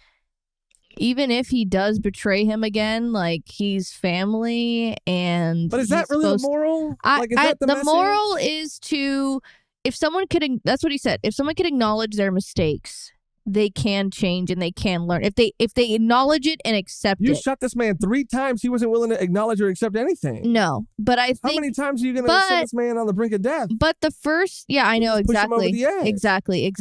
even if he does betray him again, like he's family, and but is that really the moral? Like, is that the message? Moral is to, if someone could, that's what he said. If someone could acknowledge their mistakes, they can change and they can learn. If they acknowledge it and accept it. You shot this man 3 times. He wasn't willing to acknowledge or accept anything. No, but I think. How many times are you going to send this man on the brink of death? But the first, yeah, I know exactly. Push him over the edge. Exactly.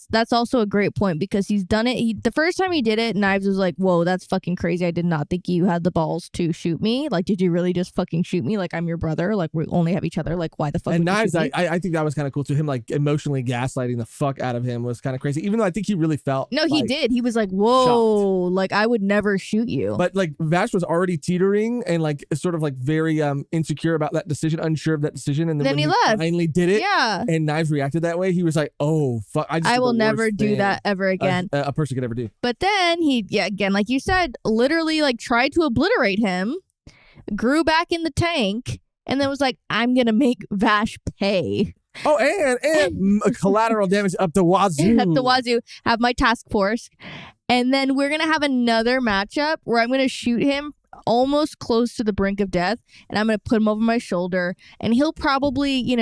That's also a great point, because he's done it. The first time he did it, Knives was like, "Whoa, that's fucking crazy. I did not think you had the balls to shoot me. Like, did you really just fucking shoot me? Like, I'm your brother. Like, we only have each other. Like, why the fuck?" And would Knives, you shoot me? I think that was kind of cool too. Him like emotionally gaslighting the fuck out of him was kind of crazy. Even though I think he really felt. No, he did. He was like, whoa, shocked. Like I would never shoot you. But like Vash was already teetering and like sort of like very insecure about that decision, unsure of that decision. And then when he left. Finally did it. Yeah. And Knives reacted that way. He was like, oh, fuck. I will never do that ever again. A person could ever do. But then he, again, like you said, literally like tried to obliterate him, grew back in the tank, and then was like, I'm going to make Vash pay. Oh, and collateral damage up the wazoo. Up the wazoo. Have my task force. And then we're going to have another matchup where I'm going to shoot him almost close to the brink of death, and I'm going to put him over my shoulder, and he'll probably, Maybe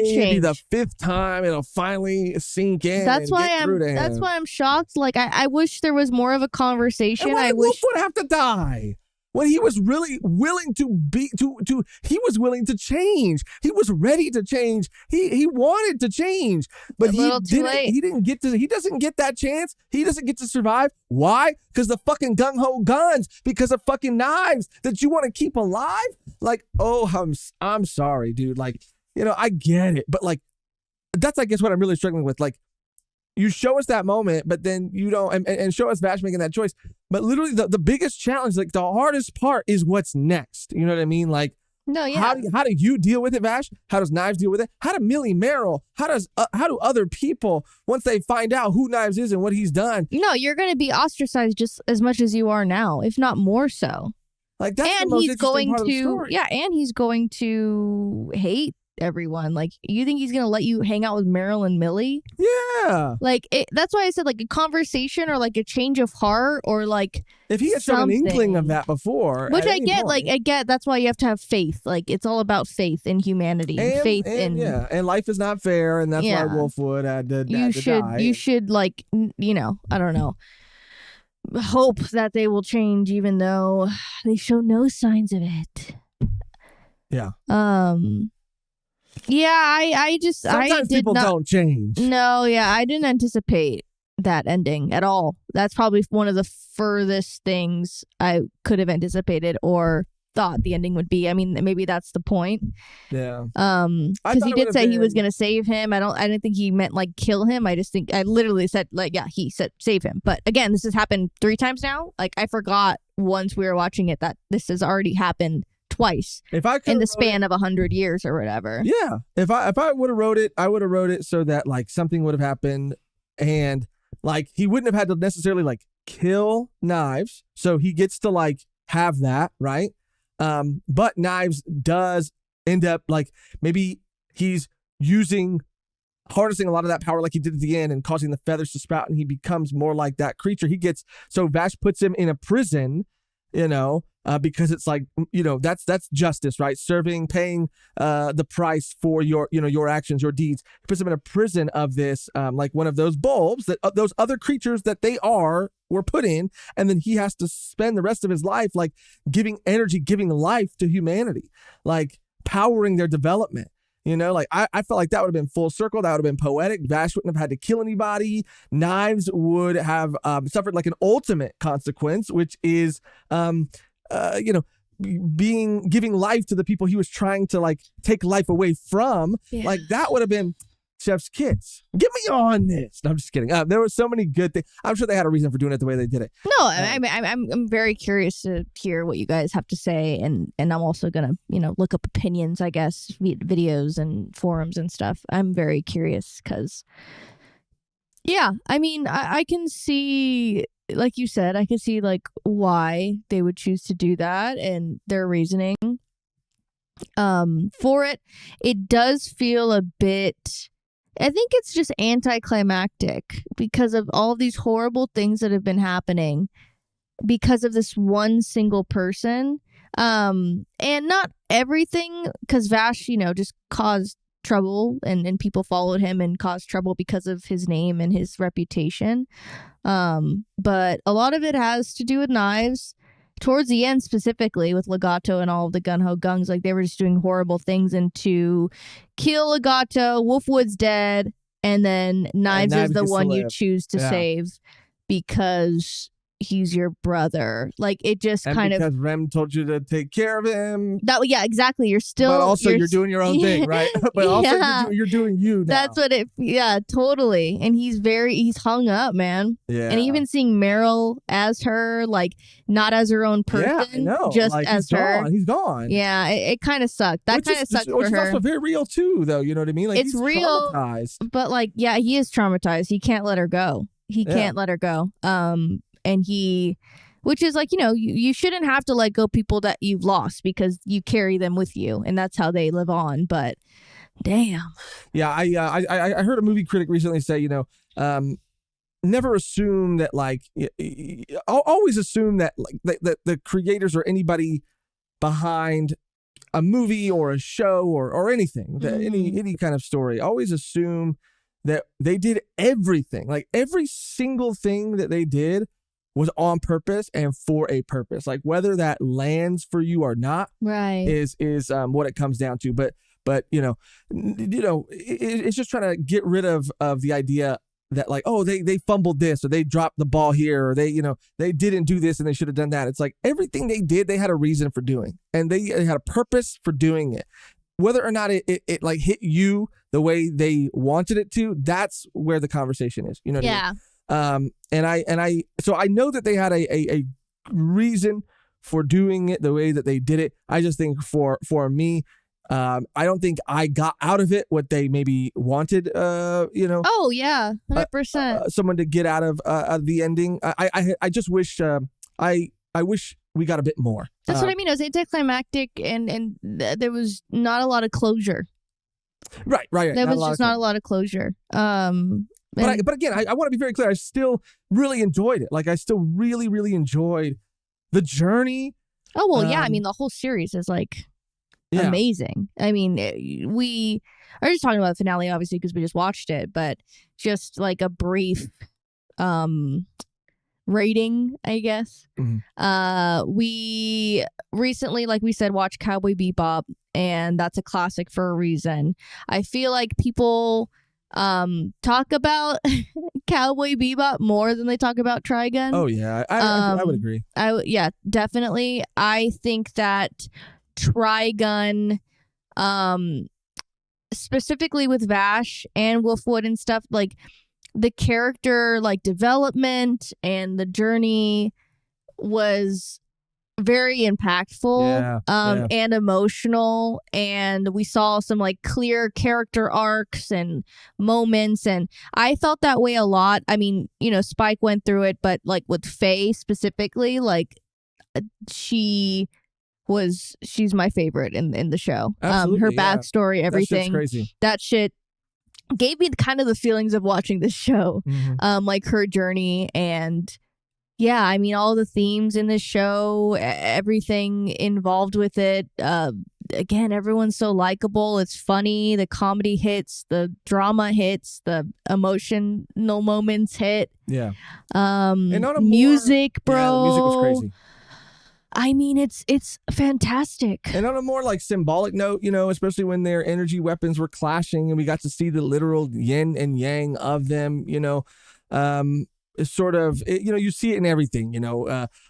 change. the 5th time it'll finally sink in. That's and why get through to him. That's why I'm shocked. Like I wish there was more of a conversation. And why I did wish Wolf would have to die when he was really willing he was willing to change. He was ready to change. He wanted to change, but he doesn't get that chance. He doesn't get to survive. Why? Because the fucking gung-ho guns, because of fucking knives that you want to keep alive. Like, oh, I'm sorry, dude. Like, I get it, but like, that's I guess what I'm really struggling with. Like, you show us that moment, but then you don't, and show us Vash making that choice. But literally, the biggest challenge, like the hardest part, is what's next. You know what I mean? Like, no, yeah. How do you deal with it, Vash? How does Knives deal with it? How do Millie Merrill? How do other people, once they find out who Knives is and what he's done? No, you're going to be ostracized just as much as you are now, if not more so. Like that's the most interesting part of the story. Yeah, and he's going to hate everyone. Like, you think he's gonna let you hang out with Meryl and Millie? Yeah. Like, that's why I said, like, a conversation or like a change of heart, or like, if he had shown an inkling of that before, which I get, that's why you have to have faith. Like, it's all about faith in humanity, and life is not fair, and that's why Wolfwood had to die. You should, like, I don't know, hope that they will change, even though they show no signs of it. Yeah. Yeah, I sometimes people don't change. No, yeah, I didn't anticipate that ending at all. That's probably one of the furthest things I could have anticipated or thought the ending would be. I mean, maybe that's the point. Yeah. Because he did say he was gonna save him. I didn't think he meant like kill him. I literally said, like, yeah, he said save him. But again, this has happened 3 times now. Like, I forgot once we were watching it that this has already happened twice in the span of 100 years or whatever. Yeah. If I would have wrote it, I would have wrote it so that like something would have happened, and like he wouldn't have had to necessarily like kill Knives. So he gets to like have that, right? But Knives does end up like maybe he's harnessing a lot of that power like he did at the end and causing the feathers to sprout, and he becomes more like that creature. So Vash puts him in a prison, because it's like, that's justice, right? Paying the price for your actions, your deeds. He puts them in a prison of this, like one of those bulbs that those other creatures that they were put in, and then he has to spend the rest of his life like giving energy, giving life to humanity, like powering their development. Like I felt like that would have been full circle. That would have been poetic. Vash wouldn't have had to kill anybody. Knives would have suffered like an ultimate consequence, which is giving life to the people he was trying to like take life away from. Yeah. Like that would have been chef's kiss. Get me on this. No, I'm just kidding. There were so many good things. I'm sure they had a reason for doing it the way they did it. No, I'm very curious to hear what you guys have to say, and I'm also gonna look up opinions, I guess, videos and forums and stuff. I'm very curious because, yeah, I mean, I can see, like you said, I can see like why they would choose to do that and their reasoning for it. It does feel a bit, I think it's just anticlimactic because of all of these horrible things that have been happening because of this one single person. And not everything, because Vash, just caused trouble and people followed him and caused trouble because of his name and his reputation. But a lot of it has to do with Knives. Towards the end, specifically with Legato and all of the gung-ho gungs, like they were just doing horrible things, and to kill Legato, Wolfwood's dead, and then Knives is the one you choose to save because he's your brother. Like, it just because Rem told you to take care of him. Yeah, exactly. You're still, but also you're doing your own thing, right? But also you're doing you now. That's what totally. And he's hung up, man. Yeah. And even seeing Meryl as her, like not as her own person, just like, as her. He's gone. Yeah, it kind of sucked. That kind of sucked for her. Which is also very real too, though. You know what I mean? Like, it's real, but like, yeah, he is traumatized. He can't let her go. Can't let her go. And which is like, you shouldn't have to let go people that you've lost because you carry them with you and that's how they live on. But damn. Yeah, I heard a movie critic recently say, never assume that like always assume that like that the creators or anybody behind a movie or a show or anything, any kind of story, always assume that they did everything, like every single thing that they did was on purpose and for a purpose. Like whether that lands for you or not, right, is what it comes down to. But it's just trying to get rid of the idea that like, oh, they fumbled this or they dropped the ball here or they didn't do this and they should have done that. It's like everything they did, they had a reason for doing, and they had a purpose for doing it. Whether or not it like hit you the way they wanted it to, that's where the conversation is. You know what I mean? So I know that they had a reason for doing it the way that they did it. I just think for me, I don't think I got out of it what they maybe wanted. Oh yeah, 100%. Someone to get out of the ending. I just wish I wish we got a bit more. That's what I mean. It was anticlimactic, and there was not a lot of closure. Right. There was just not a lot of closure. But again, I want to be very clear. I still really enjoyed it. Like I still really, really enjoyed the journey. Oh well, yeah. I mean, the whole series is like amazing. I mean, we are just talking about the finale, obviously, because we just watched it. But just like a brief rating, I guess. Mm-hmm. We recently, like we said, watched Cowboy Bebop, and that's a classic for a reason. I feel like people talk about Cowboy Bebop more than they talk about Trigun. Oh yeah, I would agree. Yeah, definitely. I think that Trigun, specifically with Vash and Wolfwood and stuff, like the character like development and the journey was very impactful and emotional, and we saw some like clear character arcs and moments, and I felt that way a lot. I mean, Spike went through it, but like with Faye specifically, like she's my favorite in the show. Absolutely, her backstory, everything, that shit's crazy. That shit gave me kind of the feelings of watching this show. Like her journey, and yeah, I mean, all the themes in this show, everything involved with it. Again, everyone's so likable. It's funny. The comedy hits, the drama hits, the emotional moments hit. Yeah. And on a music, bro. Yeah, the music was crazy. I mean, it's fantastic. And on a more like symbolic note, especially when their energy weapons were clashing and we got to see the literal yin and yang of them, it's sort of, you see it in everything,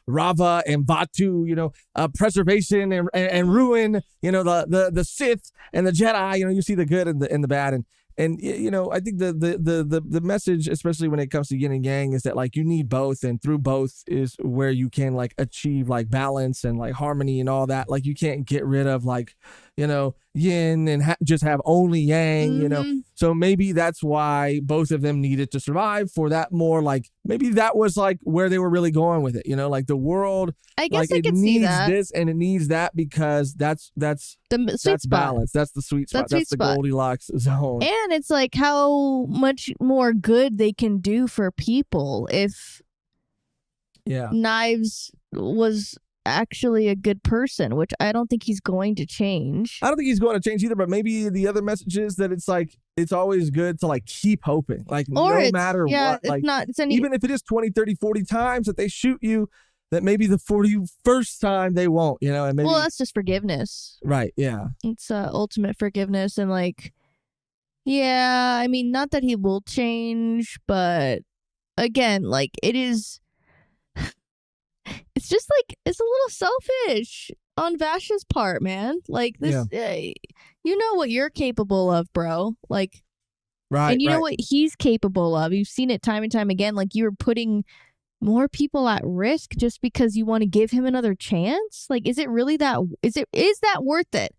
Rava and Batu, preservation and ruin, the Sith and the Jedi, you see the good and the bad. And I think the message, especially when it comes to yin and yang, is that like you need both, and through both is where you can like achieve like balance and like harmony and all that. Like you can't get rid of like, yin and just have only yang, So maybe that's why both of them needed to survive for that more like, maybe that was like where they were really going with it, like the world, I guess like I it could needs see that. this and it needs that because that's the sweet that's spot. balance. That's the sweet spot. That's the spot. Goldilocks zone. And it's like how much more good they can do for people if Knives was actually a good person, which I don't think he's going to change. I don't think he's going to change either, but maybe the other message is that it's like it's always good to like keep hoping, like no matter what, like even if it is 20, 30, 40 times that they shoot you, that maybe the 41st time they won't, and maybe, well, that's just forgiveness, right? Yeah, it's ultimate forgiveness. And like, yeah, I mean, not that he will change, but again, like it is, it's just like it's a little selfish on Vash's part, man. Like this, you know what you're capable of, bro. Like, right, and you know what he's capable of. You've seen it time and time again. Like you're putting more people at risk just because you want to give him another chance. Like, is it really that? Is that worth it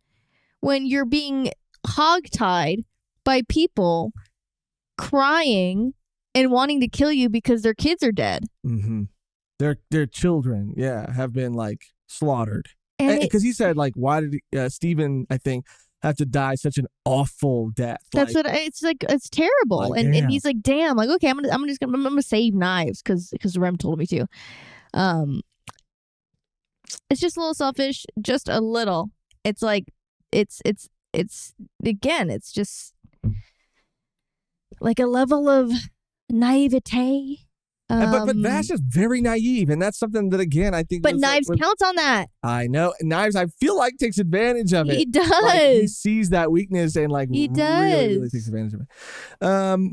when you're being hogtied by people crying and wanting to kill you because their kids are dead? Mm-hmm. Their children, have been like slaughtered. Because he said like, why did Steven, I think, have to die such an awful death. That's like, what it's like. It's terrible. Like, and damn. he's like, damn, like, okay, I'm gonna save Knives because Rem told me to. It's just a little selfish, just a little. It's like it's again, it's just like a level of naivete. but Vash is very naive, and that's something that, again, I think. But Knives counts on that. I know. Knives, I feel like, takes advantage of it. He does. Like, he sees that weakness and like he does. really takes advantage of it.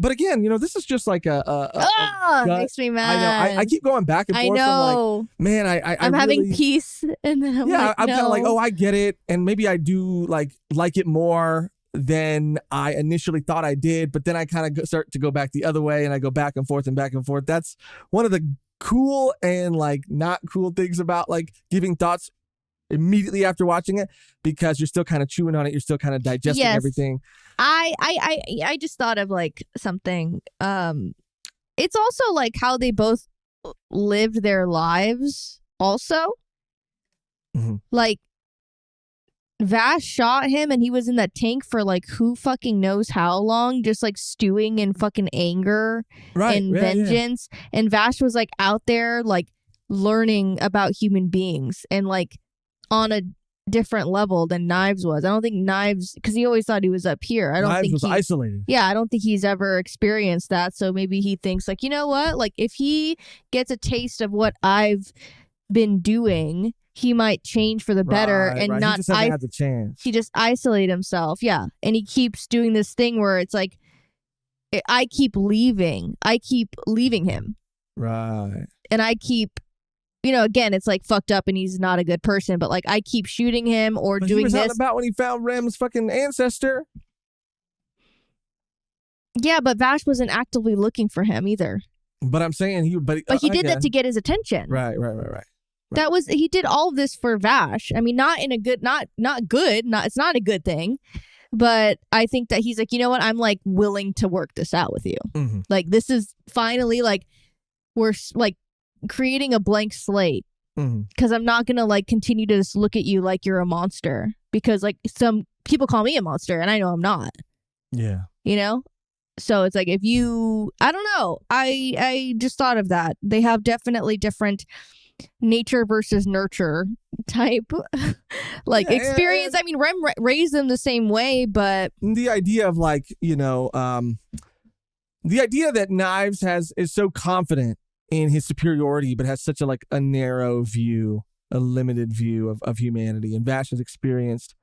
But again, this is just like a makes me mad. I know. I keep going back and forth. I know. From like, man, I'm really, having peace, and then I'm like, I'm no. kind of like, oh, I get it, and maybe I do like it more than I initially thought I did, but then I kind of start to go back the other way, and I go back and forth and back and forth. That's one of the cool and like not cool things about like giving thoughts immediately after watching it, because you're still kind of chewing on it, you're still kind of digesting everything. I just thought of like something. It's also like how they both lived their lives. Also, like, Vash shot him and he was in that tank for like who fucking knows how long, just like stewing in fucking anger and vengeance. Yeah. And Vash was like out there like learning about human beings and like on a different level than Knives was. I don't think Knives, because he always thought he was up here. I don't Knives think was isolated. Yeah, I don't think he's ever experienced that. So maybe he thinks like, you know what? Like if he gets a taste of what I've been doing, he might change for the better and not. He just hasn't had the chance. He just isolate himself, yeah, and he keeps doing this thing where it's like, I keep leaving him, right, and I keep, again, it's like fucked up, and he's not a good person, but like I keep shooting him or doing he was this. Out about when he found Rem's fucking ancestor. Yeah, but Vash wasn't actively looking for him either. But I'm saying he did that to get his attention. Right. That was, he did all of this for Vash. I mean, not in a good, not good. It's not a good thing. But I think that he's like, you know what? I'm like willing to work this out with you. Mm-hmm. Like this is finally like we're like creating a blank slate. Because I'm not gonna like continue to just look at you like you're a monster. Because like some people call me a monster, and I know I'm not. Yeah. So it's like if you, I don't know. I just thought of that. They have definitely different nature versus nurture type like experience. I mean, Rem raised them the same way, but the idea of like, the idea that Knives is so confident in his superiority, but has such a narrow view, a limited view of humanity, and Vash has experienced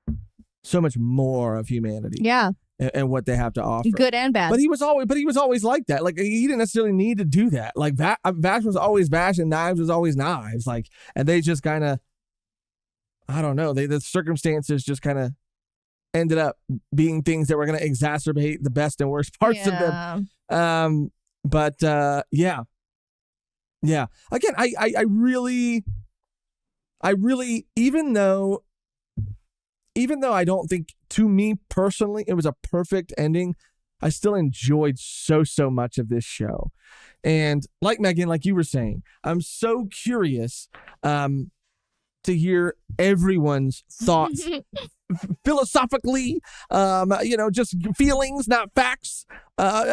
so much more of humanity. Yeah. And what they have to offer, good and bad. But he was always like that. Like he didn't necessarily need to do that. Like Vash was always Vash, and Knives was always Knives. Like, and they just kind of, I don't know. The circumstances just kind of ended up being things that were going to exacerbate the best and worst parts of them. Yeah. Again, I really, even though I don't think, to me personally, it was a perfect ending, I still enjoyed so much of this show. And like Megan, like you were saying, I'm so curious to hear everyone's thoughts philosophically, just feelings, not facts,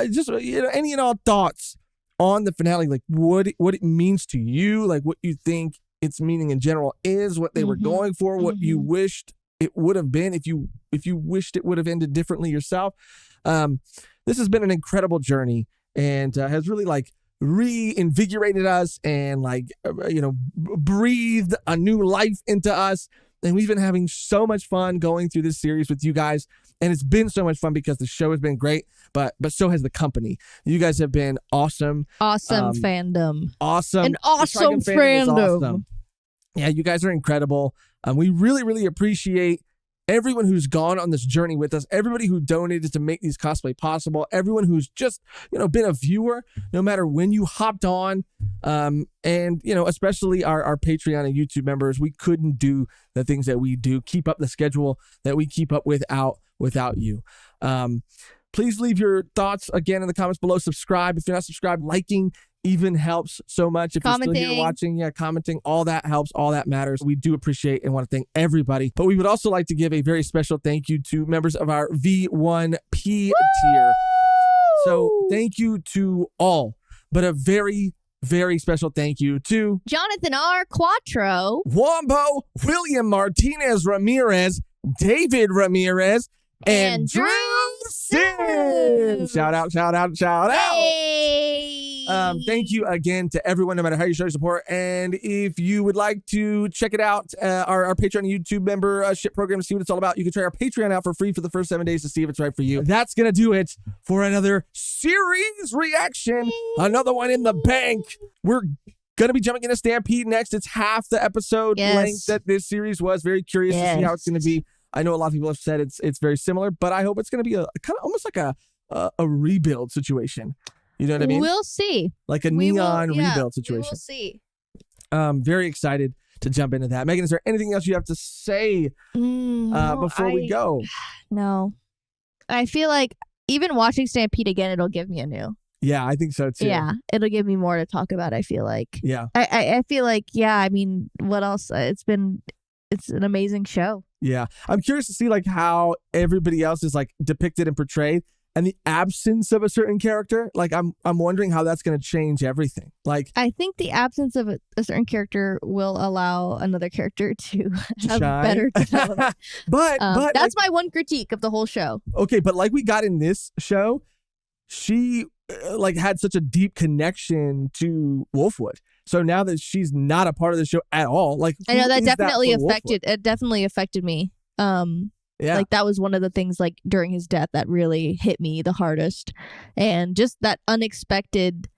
just any and all thoughts on the finale, like what it means to you, like what you think its meaning in general is, what they were going for, what you wished it would have been if you wished it would have ended differently yourself. This has been an incredible journey, and has really like reinvigorated us and breathed a new life into us. And we've been having so much fun going through this series with you guys, and it's been so much fun because the show has been great, but so has the company. You guys have been awesome. Fandom. Awesome. An awesome fandom. Awesome. Yeah, you guys are incredible. We really, really appreciate everyone who's gone on this journey with us, everybody who donated to make these cosplay possible, everyone who's just, been a viewer, no matter when you hopped on, and, especially our Patreon and YouTube members. We couldn't do the things that we do, keep up the schedule that we keep up without you. Please leave your thoughts again in the comments below. Subscribe if you're not subscribed, liking even helps so much. If you're still here Commenting. watching, commenting, all that helps, all that matters. We do appreciate and want to thank everybody. But we would also like to give a very special thank you to members of our V1P tier. So thank you to all, but a very, very special thank you to Jonathan R. Quattro, Wombo, William Martinez Ramirez, David Ramirez, and Drew Sims. Shout out. Hey! Thank you again to everyone, no matter how you show your support. And if you would like to check it out, our Patreon and YouTube membership program to see what it's all about, you can try our Patreon out for free for the first 7 days to see if it's right for you. That's going to do it for another series reaction. Another one in the bank. We're going to be jumping into Stampede next. It's half the episode length that this series was. Very curious to see how it's going to be. I know a lot of people have said it's very similar, but I hope it's going to be a kind of almost like a rebuild situation. You know what I mean? We'll see. Like a neon rebuild situation. We'll see. Very excited to jump into that. Megan, is there anything else you have to say before we go? No. I feel like even watching Stampede again, it'll give me a new. Yeah, I think so too. Yeah, it'll give me more to talk about, I feel like. Yeah. I feel like, I mean, what else? It's an amazing show. Yeah. I'm curious to see like how everybody else is like depicted and portrayed. And the absence of a certain character, like I'm wondering how that's going to change everything. Like I think the absence of a certain character will allow another character to have better development. but that's my one critique of the whole show. Okay, but like we got in this show, she like had such a deep connection to Wolfwood. So now that she's not a part of the show at all, like I know that definitely affected. It definitely affected me. Yeah. Like that was one of the things like during his death that really hit me the hardest. And just that unexpected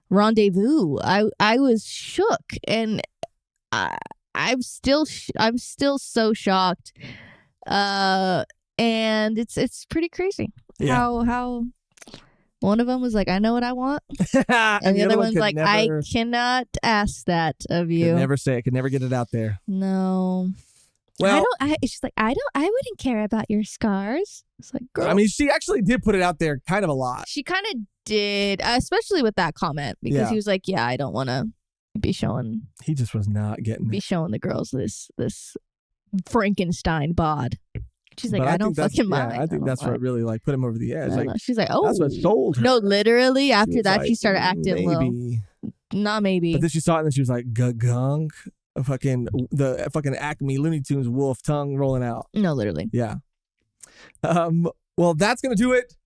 rendezvous. I was shook and I'm still so shocked. And it's pretty crazy. Yeah. How one of them was like, I know what I want. and the other one's like, I cannot ask that of you. Could never say it. Could never get it out there. No. Well, she's like, I wouldn't care about your scars. It's like, girl. I mean, she actually did put it out there kind of a lot. She kind of did, especially with that comment, because he was like, yeah, I don't want to be showing. He just was not getting it. Showing the girls this Frankenstein bod. She's like, I don't fucking mind. I think that's what really like put him over the edge. Like, she's like, oh, that's what sold her. No, literally after that, she started acting maybe. Not maybe. But then she saw it and then she was like, gunk. The fucking Acme Looney Tunes wolf tongue rolling out. No, literally. Yeah. Well, that's gonna do it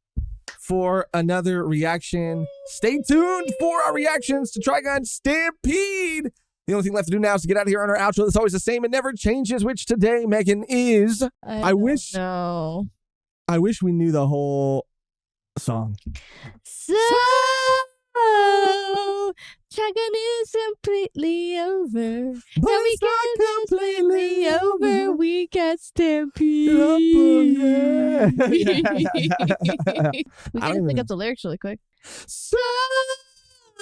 for another reaction. Stay tuned for our reactions to Trigun Stampede. The only thing left to do now is to get out of here on our outro. That's always the same. It never changes. Which today, Megan, is I wish we knew the whole song. So Trigun is completely over. But now we it's not completely over. We got Stampede. We can pick up the lyrics really quick. So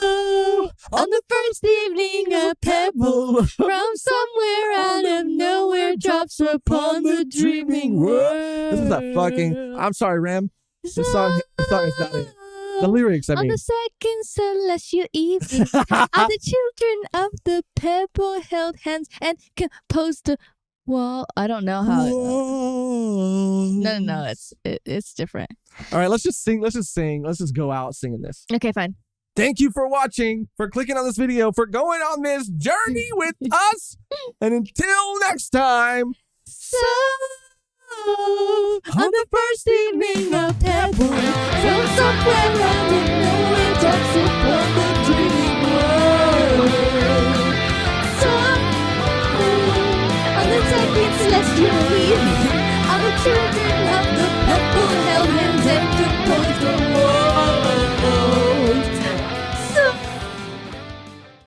on the first evening, a pebble from somewhere out of nowhere drops upon the dreaming world. This is a fucking. I'm sorry, Ram. The song is not it. The lyrics, I mean. On the second celestial evening, all the children of the pebble held hands and composed a wall. I don't know how. No, it's different. All right, let's just sing. Let's just go out singing this. Okay, fine. Thank you for watching, for clicking on this video, for going on this journey with us. And until next time. So, on the first evening of Pebble, from somewhere out of nowhere, drops